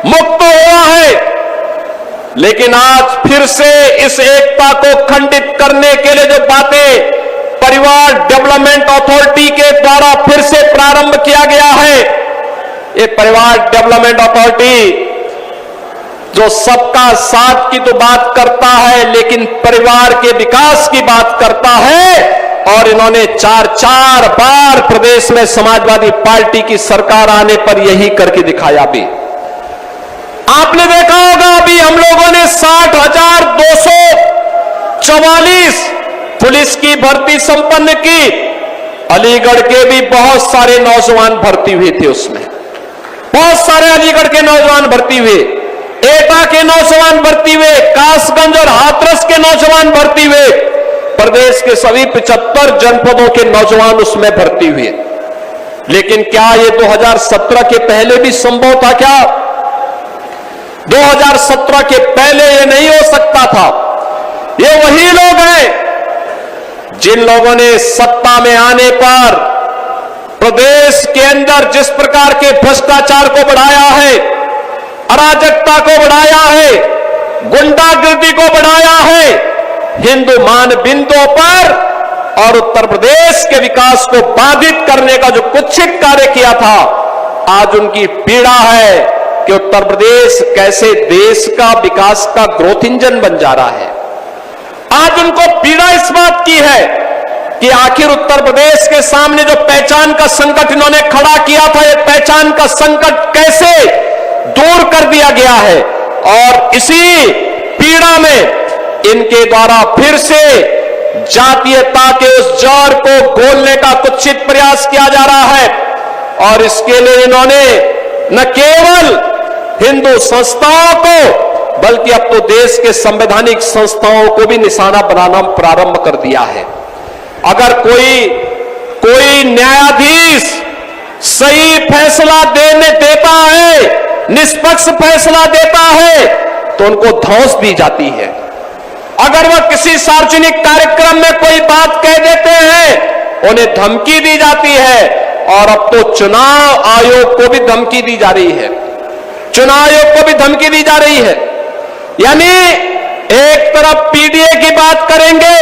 मुक्त हुआ है। लेकिन आज फिर से इस एकता को खंडित करने के लिए जो बातें परिवार डेवलपमेंट अथॉरिटी के द्वारा फिर से प्रारंभ किया गया है, ये परिवार डेवलपमेंट अथॉरिटी जो सबका साथ की तो बात करता है, लेकिन परिवार के विकास की बात करता है। और इन्होंने 4 बार प्रदेश में समाजवादी पार्टी की सरकार आने पर यही करके दिखाया भी। आपने देखा होगा, अभी हम लोगों ने 60,244 पुलिस की भर्ती संपन्न की। अलीगढ़ के भी बहुत सारे नौजवान भर्ती हुए थे, उसमें बहुत सारे अलीगढ़ के नौजवान भर्ती हुए, एटा के नौजवान भर्ती हुए, कासगंज और हाथरस के नौजवान भर्ती हुए, प्रदेश के सभी 75 जनपदों के नौजवान उसमें भर्ती हुए। लेकिन क्या ये 2017 के पहले भी संभव था? क्या 2017 के पहले ये नहीं हो सकता था? ये वही लोग हैं जिन लोगों ने सत्ता में आने पर प्रदेश के अंदर जिस प्रकार के भ्रष्टाचार को बढ़ाया है, अराजकता को बढ़ाया है, गुंडागर्दी को बढ़ाया है, हिंदू मानबिंदुओं पर और उत्तर प्रदेश के विकास को बाधित करने का जो कुत्सित कार्य किया था, आज उनकी पीड़ा है कि उत्तर प्रदेश कैसे देश का विकास का ग्रोथ इंजन बन जा रहा है। आज उनको पीड़ा इस बात की है कि आखिर उत्तर प्रदेश के सामने जो पहचान का संकट इन्होंने खड़ा किया था, ये पहचान का संकट कैसे दूर कर दिया गया है। और इसी पीड़ा में इनके द्वारा फिर से जातीयता के उस जड़ को घोलने का कुत्सित प्रयास किया जा रहा है। और इसके लिए इन्होंने न केवल हिंदू संस्थाओं को, बल्कि अब तो देश के संवैधानिक संस्थाओं को भी निशाना बनाना प्रारंभ कर दिया है। अगर कोई न्यायाधीश सही फैसला देता है, निष्पक्ष फैसला देता है, तो उनको धौंस दी जाती है। अगर वह किसी सार्वजनिक कार्यक्रम में कोई बात कह देते हैं उन्हें धमकी दी जाती है, और अब तो चुनाव आयोग को भी धमकी दी जा रही है, चुनाव आयोग को भी धमकी दी जा रही है। यानी एक तरफ पीडीए की बात करेंगे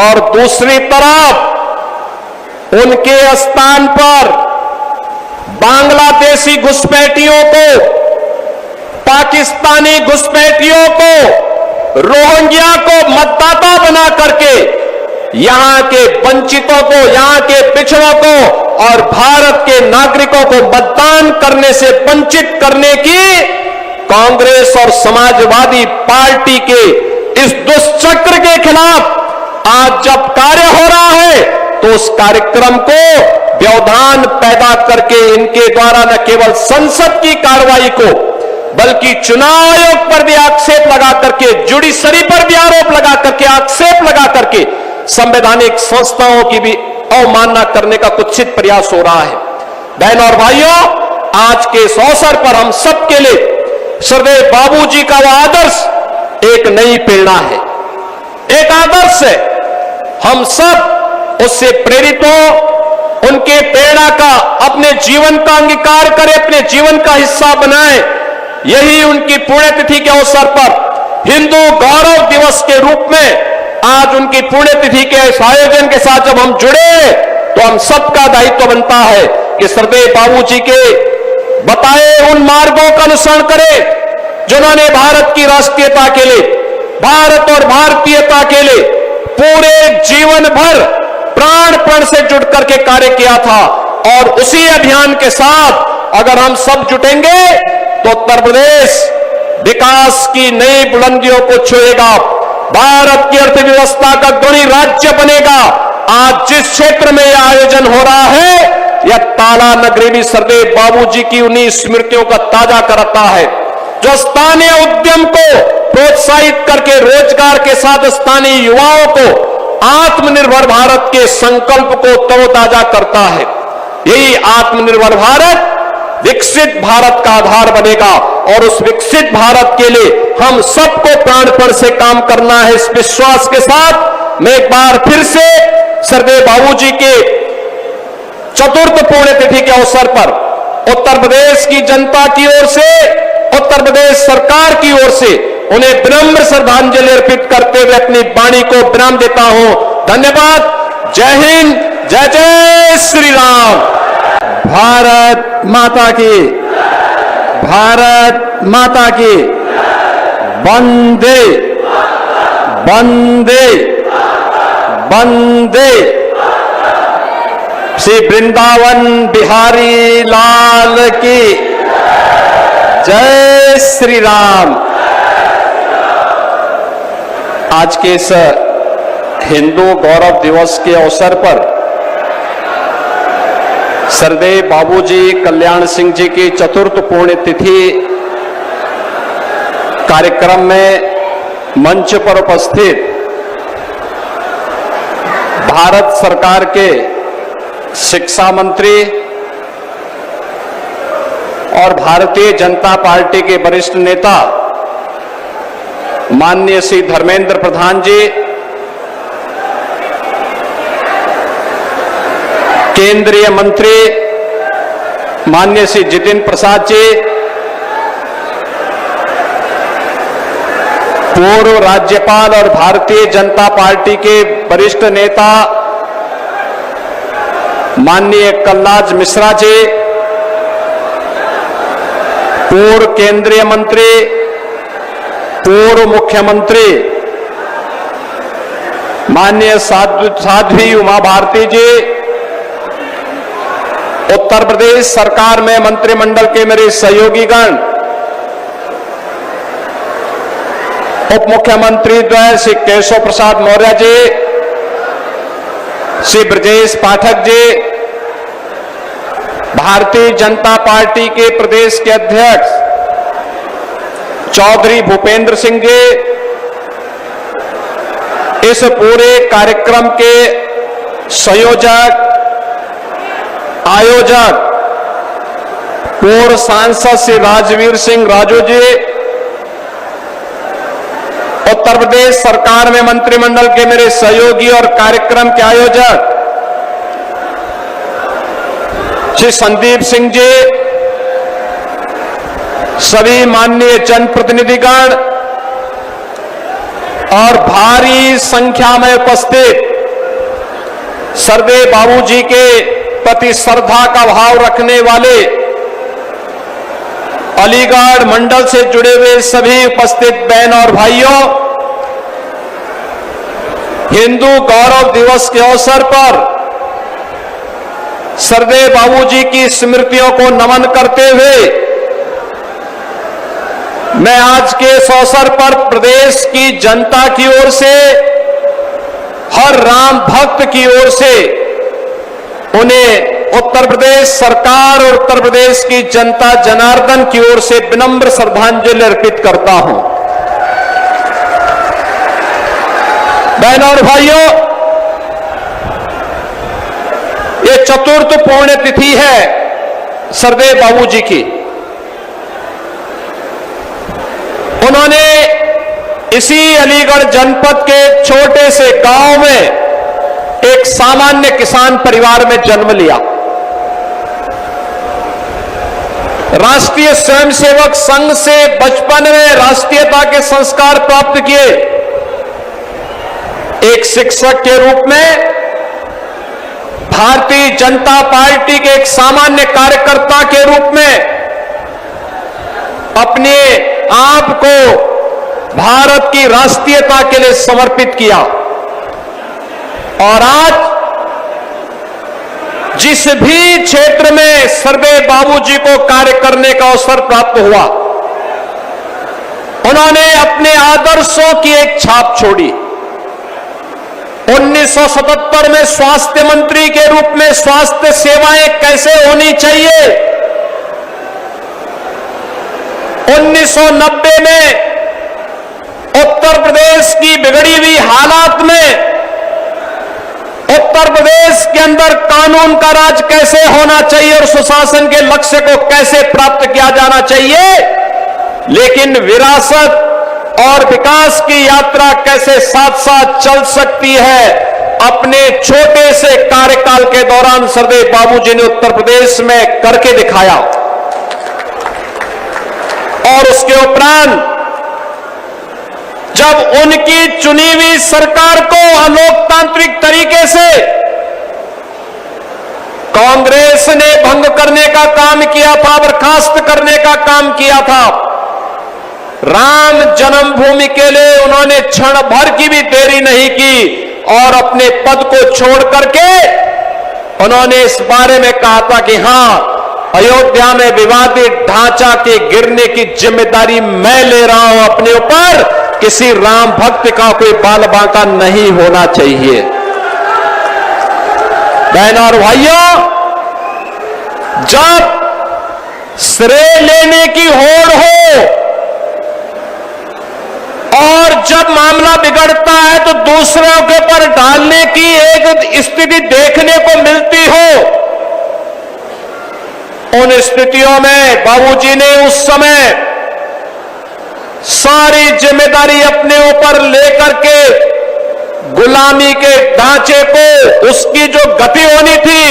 और दूसरी तरफ उनके स्थान पर बांग्लादेशी घुसपैठियों को, पाकिस्तानी घुसपैठियों को, रोहिंग्या को मतदाता बना करके यहां के वंचितों को, यहां के पिछड़ों को और भारत के नागरिकों को मतदान करने से वंचित करने की कांग्रेस और समाजवादी पार्टी के इस दुष्चक्र के खिलाफ आज जब कार्य हो रहा है तो उस कार्यक्रम को व्यवधान पैदा करके इनके द्वारा न केवल संसद की कार्रवाई को बल्कि चुनाव आयोग पर भी आक्षेप लगा करके, जुडिशरी पर भी आरोप लगा करके, आक्षेप लगा करके संवैधानिक संस्थाओं की भी अवमानना करने का कुत्सित प्रयास हो रहा है। बहनों और भाइयों, आज के इस अवसर पर हम सबके लिए श्रद्धेय बाबूजी का वह आदर्श एक नई प्रेरणा है, एक आदर्श है। हम सब उससे प्रेरित हो, उनके प्रेरणा का अपने जीवन का अंगीकार करें, अपने जीवन का हिस्सा बनाएं। यही उनकी पुण्यतिथि के अवसर पर हिंदू गौरव दिवस के रूप में आज उनकी पुण्यतिथि के इस आयोजन के साथ जब हम जुड़े तो हम सबका दायित्व बनता है कि श्रद्धेय बाबूजी के बताए उन मार्गों का अनुसरण करें जिन्होंने भारत की राष्ट्रीयता के लिए, भारत और भारतीयता के लिए पूरे जीवन भर प्राणपण से जुट करके कार्य किया था। और उसी अभियान के साथ अगर हम सब जुटेंगे तो उत्तर प्रदेश विकास की नई बुलंदियों को छुएगा, भारत की अर्थव्यवस्था का गुणी राज्य बनेगा। आज जिस क्षेत्र में यह आयोजन हो रहा है यह ताला नगरी भी श्रद्धेय बाबूजी की उन्हीं स्मृतियों का ताजा करता है, जो स्थानीय उद्यम को प्रोत्साहित करके रोजगार के साथ स्थानीय युवाओं को आत्मनिर्भर भारत के संकल्प को तरोताजा करता है। यही आत्मनिर्भर भारत विकसित भारत का आधार बनेगा और उस विकसित भारत के लिए हम सबको प्राणपण से काम करना है। इस विश्वास के साथ मैं एक बार फिर से श्रद्धेय बाबूजी के चतुर्थ पुण्यतिथि के अवसर पर उत्तर प्रदेश की जनता की ओर से, उत्तर प्रदेश सरकार की ओर से उन्हें विनम्र श्रद्धांजलि अर्पित करते हुए अपनी वाणी को विराम देता हूं। धन्यवाद। जय हिंद, जय जय श्री राम। भारत माता की, भारत माता की। वंदे वंदे वंदे। श्री वृंदावन बिहारी लाल की जय श्री राम। आज के इस हिंदू गौरव दिवस के अवसर पर श्रद्धेय बाबूजी कल्याण सिंह जी की चतुर्थ पुण्यतिथि कार्यक्रम में मंच पर उपस्थित भारत सरकार के शिक्षा मंत्री और भारतीय जनता पार्टी के वरिष्ठ नेता माननीय श्री धर्मेंद्र प्रधान जी, केंद्रीय मंत्री माननीय श्री जितेंद्र प्रसाद जी, पूर्व राज्यपाल और भारतीय जनता पार्टी के वरिष्ठ नेता माननीय कलराज मिश्रा जी, पूर्व केंद्रीय मंत्री, पूर्व मुख्यमंत्री माननीय साध्वी उमा भारती जी, उत्तर प्रदेश सरकार में मंत्रिमंडल के मेरे सहयोगीगण, उप मुख्यमंत्री द्वय श्री केशव प्रसाद मौर्य जी, श्री ब्रजेश पाठक जी, भारतीय जनता पार्टी के प्रदेश के अध्यक्ष चौधरी भूपेंद्र सिंह जी, इस पूरे कार्यक्रम के संयोजक, आयोजक, पूर्व सांसद श्री राजवीर सिंह राजू जी, उत्तर प्रदेश सरकार में मंत्रिमंडल के मेरे सहयोगी और कार्यक्रम के आयोजक श्री संदीप सिंह जी, सभी माननीय जनप्रतिनिधिगण और भारी संख्या में उपस्थित सरदेव बाबूजी के प्रति श्रद्धा का भाव रखने वाले अलीगढ़ मंडल से जुड़े हुए सभी उपस्थित बहन और भाइयों, हिंदू गौरव दिवस के अवसर पर सरदेव बाबूजी की स्मृतियों को नमन करते हुए मैं आज के इस अवसर पर प्रदेश की जनता की ओर से, हर राम भक्त की ओर से उन्हें उत्तर प्रदेश सरकार और उत्तर प्रदेश की जनता जनार्दन की ओर से विनम्र श्रद्धांजलि अर्पित करता हूं। बहनों और भाइयों, ये चतुर्थ पुण्यतिथि है सरदेव बाबूजी की। उन्होंने इसी अलीगढ़ जनपद के छोटे से गांव में एक सामान्य किसान परिवार में जन्म लिया। राष्ट्रीय स्वयंसेवक संघ से बचपन में राष्ट्रीयता के संस्कार प्राप्त किए। एक शिक्षक के रूप में भारतीय जनता पार्टी के एक सामान्य कार्यकर्ता के रूप में अपने आप को भारत की राष्ट्रीयता के लिए समर्पित किया। और आज जिस भी क्षेत्र में सरदेव बाबूजी को कार्य करने का अवसर प्राप्त हुआ, उन्होंने अपने आदर्शों की एक छाप छोड़ी। 1977 में स्वास्थ्य मंत्री के रूप में स्वास्थ्य सेवाएं कैसे होनी चाहिए, 1990 में उत्तर प्रदेश की बिगड़ी हुई हालात में उत्तर प्रदेश के अंदर कानून का राज कैसे होना चाहिए और सुशासन के लक्ष्य को कैसे प्राप्त किया जाना चाहिए, लेकिन विरासत और विकास की यात्रा कैसे साथ साथ चल सकती है, अपने छोटे से कार्यकाल के दौरान सरदेव बाबूजी ने उत्तर प्रदेश में करके दिखाया। और उसके उपरांत जब उनकी चुनी हुई सरकार को अलोकतांत्रिक तरीके से कांग्रेस ने भंग करने का काम किया था, बर्खास्त करने का काम किया था, राम जन्मभूमि के लिए उन्होंने क्षण भर की भी देरी नहीं की और अपने पद को छोड़ करके उन्होंने इस बारे में कहा था कि हां, अयोध्या में विवादित ढांचा के गिरने की जिम्मेदारी मैं ले रहा हूं अपने ऊपर, किसी राम भक्त का कोई बाल बांका नहीं होना चाहिए। बहनों और भाइयों, जब श्रेय लेने की होड़ हो और जब मामला बिगड़ता है तो दूसरों के ऊपर डालने की एक स्थिति देखने को मिलती हो, उन स्थितियों में बाबूजी ने उस समय सारी जिम्मेदारी अपने ऊपर लेकर के गुलामी के ढांचे को, उसकी जो गति होनी थी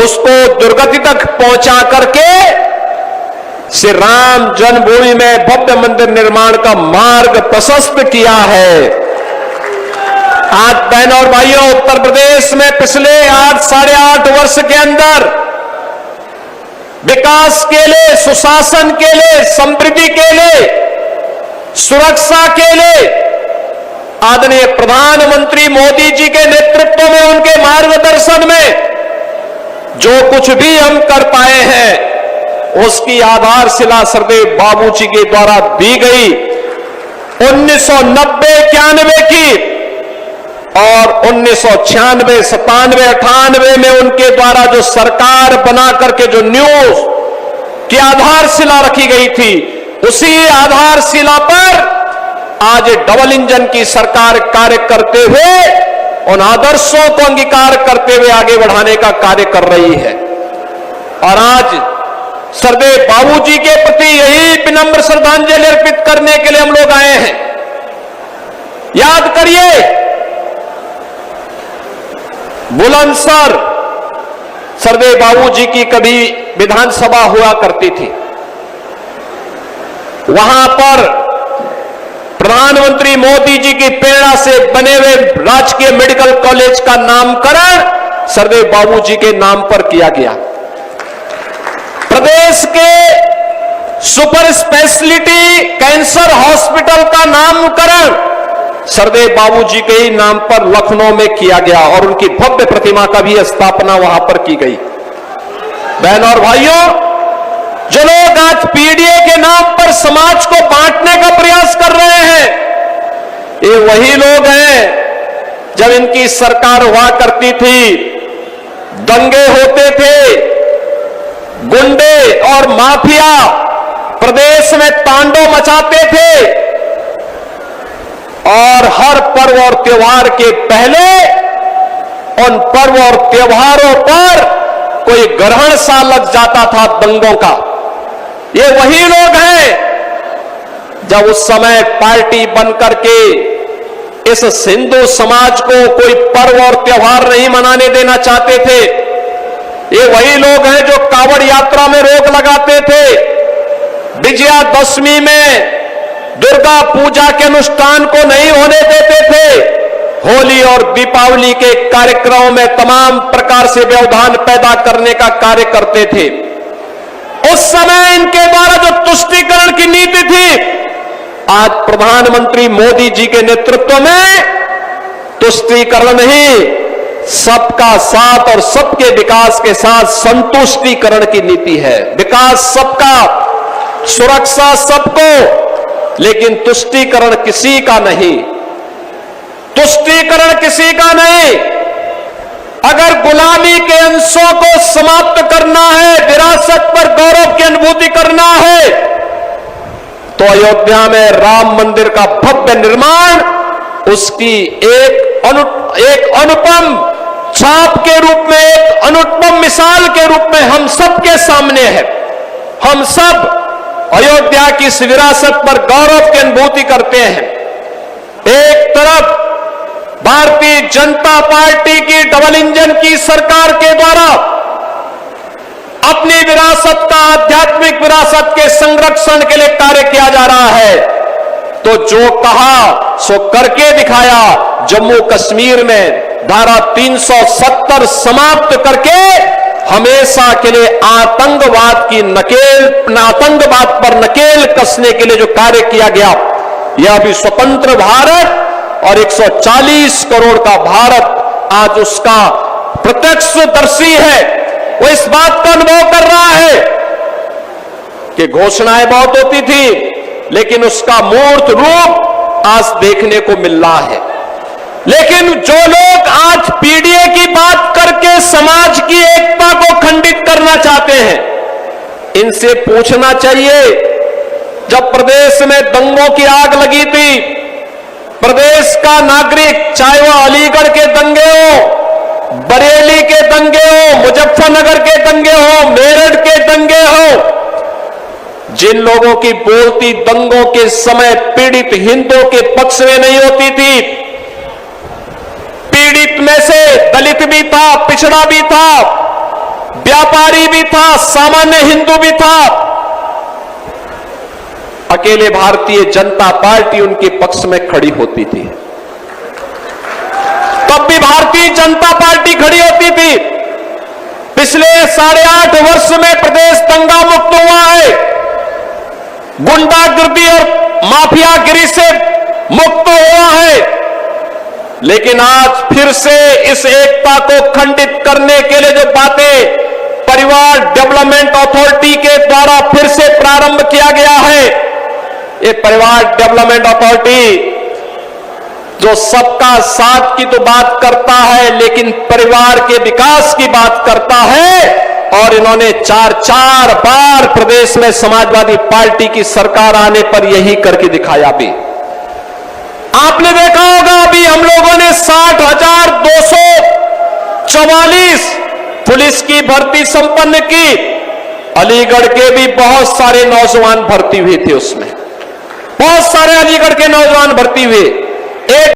उसको दुर्गति तक पहुंचा करके श्री राम जन्मभूमि में भव्य मंदिर निर्माण का मार्ग प्रशस्त किया है। आज बहनों और भाइयों, उत्तर प्रदेश में पिछले 8-8.5 वर्ष के अंदर विकास के लिए, सुशासन के लिए, समृद्धि के लिए, सुरक्षा के लिए आदरणीय प्रधानमंत्री मोदी जी के नेतृत्व में, उनके मार्गदर्शन में जो कुछ भी हम कर पाए हैं उसकी आधारशिला सरदेव बाबूजी के द्वारा दी गई। 1990-91 की और 1996, 97, 98 में उनके द्वारा जो सरकार बना करके जो न्यूज की आधारशिला रखी गई थी, उसी आधारशिला पर आज डबल इंजन की सरकार कार्य करते हुए उन आदर्शों को अंगीकार करते हुए आगे बढ़ाने का कार्य कर रही है। और आज सरदेव बाबूजी के प्रति यही विनम्र श्रद्धांजलि अर्पित करने के लिए हम लोग आए हैं। याद करिए, बुलंदशहर सरदेव बाबूजी की कभी विधानसभा हुआ करती थी। वहां पर प्रधानमंत्री मोदी जी की प्रेरणा से बने हुए राजकीय मेडिकल कॉलेज का नामकरण सरदेव बाबूजी के नाम पर किया गया। प्रदेश के सुपर स्पेशलिटी कैंसर हॉस्पिटल का नामकरण सरदेव बाबूजी के ही नाम पर लखनऊ में किया गया और उनकी भव्य प्रतिमा का भी स्थापना वहां पर की गई। बहन और भाइयों, जो लोग आज पीडीए के नाम पर समाज को बांटने का प्रयास कर रहे हैं, ये वही लोग हैं जब इनकी सरकार हुआ करती थी, दंगे होते थे, गुंडे और माफिया प्रदेश में तांडव मचाते थे और हर पर्व और त्योहार के पहले उन पर्व और त्योहारों पर कोई ग्रहण सा लग जाता था दंगों का। ये वही लोग हैं जब उस समय पार्टी बनकर के इस हिंदू समाज को कोई पर्व और त्योहार नहीं मनाने देना चाहते थे। ये वही लोग हैं जो कांवड़ यात्रा में रोक लगाते थे, विजयादशमी में दुर्गा पूजा के अनुष्ठान को नहीं होने देते थे, होली और दीपावली के कार्यक्रमों में तमाम प्रकार से व्यवधान पैदा करने का कार्य करते थे। उस समय इनके द्वारा जो तुष्टीकरण की नीति थी, आज प्रधानमंत्री मोदी जी के नेतृत्व में तुष्टीकरण नहीं, सबका साथ और सबके विकास के साथ संतुष्टीकरण की नीति है। विकास सबका, सुरक्षा सबको, लेकिन तुष्टीकरण किसी का नहीं। तुष्टीकरण किसी का नहीं। अगर गुलामी के अंशों को समाप्त करना है, विरासत पर गौरव की अनुभूति करना है, तो अयोध्या में राम मंदिर का भव्य निर्माण उसकी एक अनुपम छाप के रूप में, एक अनुपम मिसाल के रूप में हम सबके सामने है। हम सब अयोध्या की इस विरासत पर गौरव की अनुभूति करते हैं। एक तरफ भारतीय जनता पार्टी की डबल इंजन की सरकार के द्वारा अपनी विरासत का, आध्यात्मिक विरासत के संरक्षण के लिए कार्य किया जा रहा है, तो जो कहा सो करके दिखाया। जम्मू कश्मीर में धारा 370 समाप्त करके हमेशा के लिए आतंकवाद पर नकेल कसने के लिए जो कार्य किया गया, यह भी स्वतंत्र भारत और 140 करोड़ का भारत आज उसका प्रत्यक्षदर्शी है। वो इस बात का अनुभव कर रहा है कि घोषणाएं बहुत होती थी, लेकिन उसका मूर्त रूप आज देखने को मिल रहा है। लेकिन जो लोग आज पीडीए की बात करके समाज की एकता को खंडित करना चाहते हैं, इनसे पूछना चाहिए, जब प्रदेश में दंगों की आग लगी थी, प्रदेश का नागरिक, चाहे वह अलीगढ़ के दंगे हो, बरेली के दंगे हो, मुजफ्फरनगर के दंगे हो, मेरठ के दंगे हो, जिन लोगों की बोलती दंगों के समय पीड़ित हिंदुओं के पक्ष में नहीं होती थी, पीड़ित में से दलित भी था, पिछड़ा भी था, व्यापारी भी था, सामान्य हिंदू भी था, अकेले भारतीय जनता पार्टी उनके पक्ष में खड़ी होती थी। तब भी भारतीय जनता पार्टी खड़ी होती थी। पिछले 8.5 वर्ष में प्रदेश दंगा मुक्त हुआ है, गुंडागर्दी और माफियागिरी से मुक्त हुआ है। लेकिन आज फिर से इस एकता को खंडित करने के लिए जो बातें परिवार डेवलपमेंट अथॉरिटी के द्वारा फिर से प्रारंभ किया गया है, ये परिवार डेवलपमेंट अथॉरिटी जो सबका साथ की तो बात करता है, लेकिन परिवार के विकास की बात करता है। और इन्होंने 4 बार प्रदेश में समाजवादी पार्टी की सरकार आने पर यही करके दिखाया। भी आपने देखा होगा, अभी हम लोगों ने 60,244 पुलिस की भर्ती संपन्न की। अलीगढ़ के भी बहुत सारे नौजवान भर्ती हुए थे, उसमें बहुत सारे अलीगढ़ के नौजवान भर्ती हुए। एक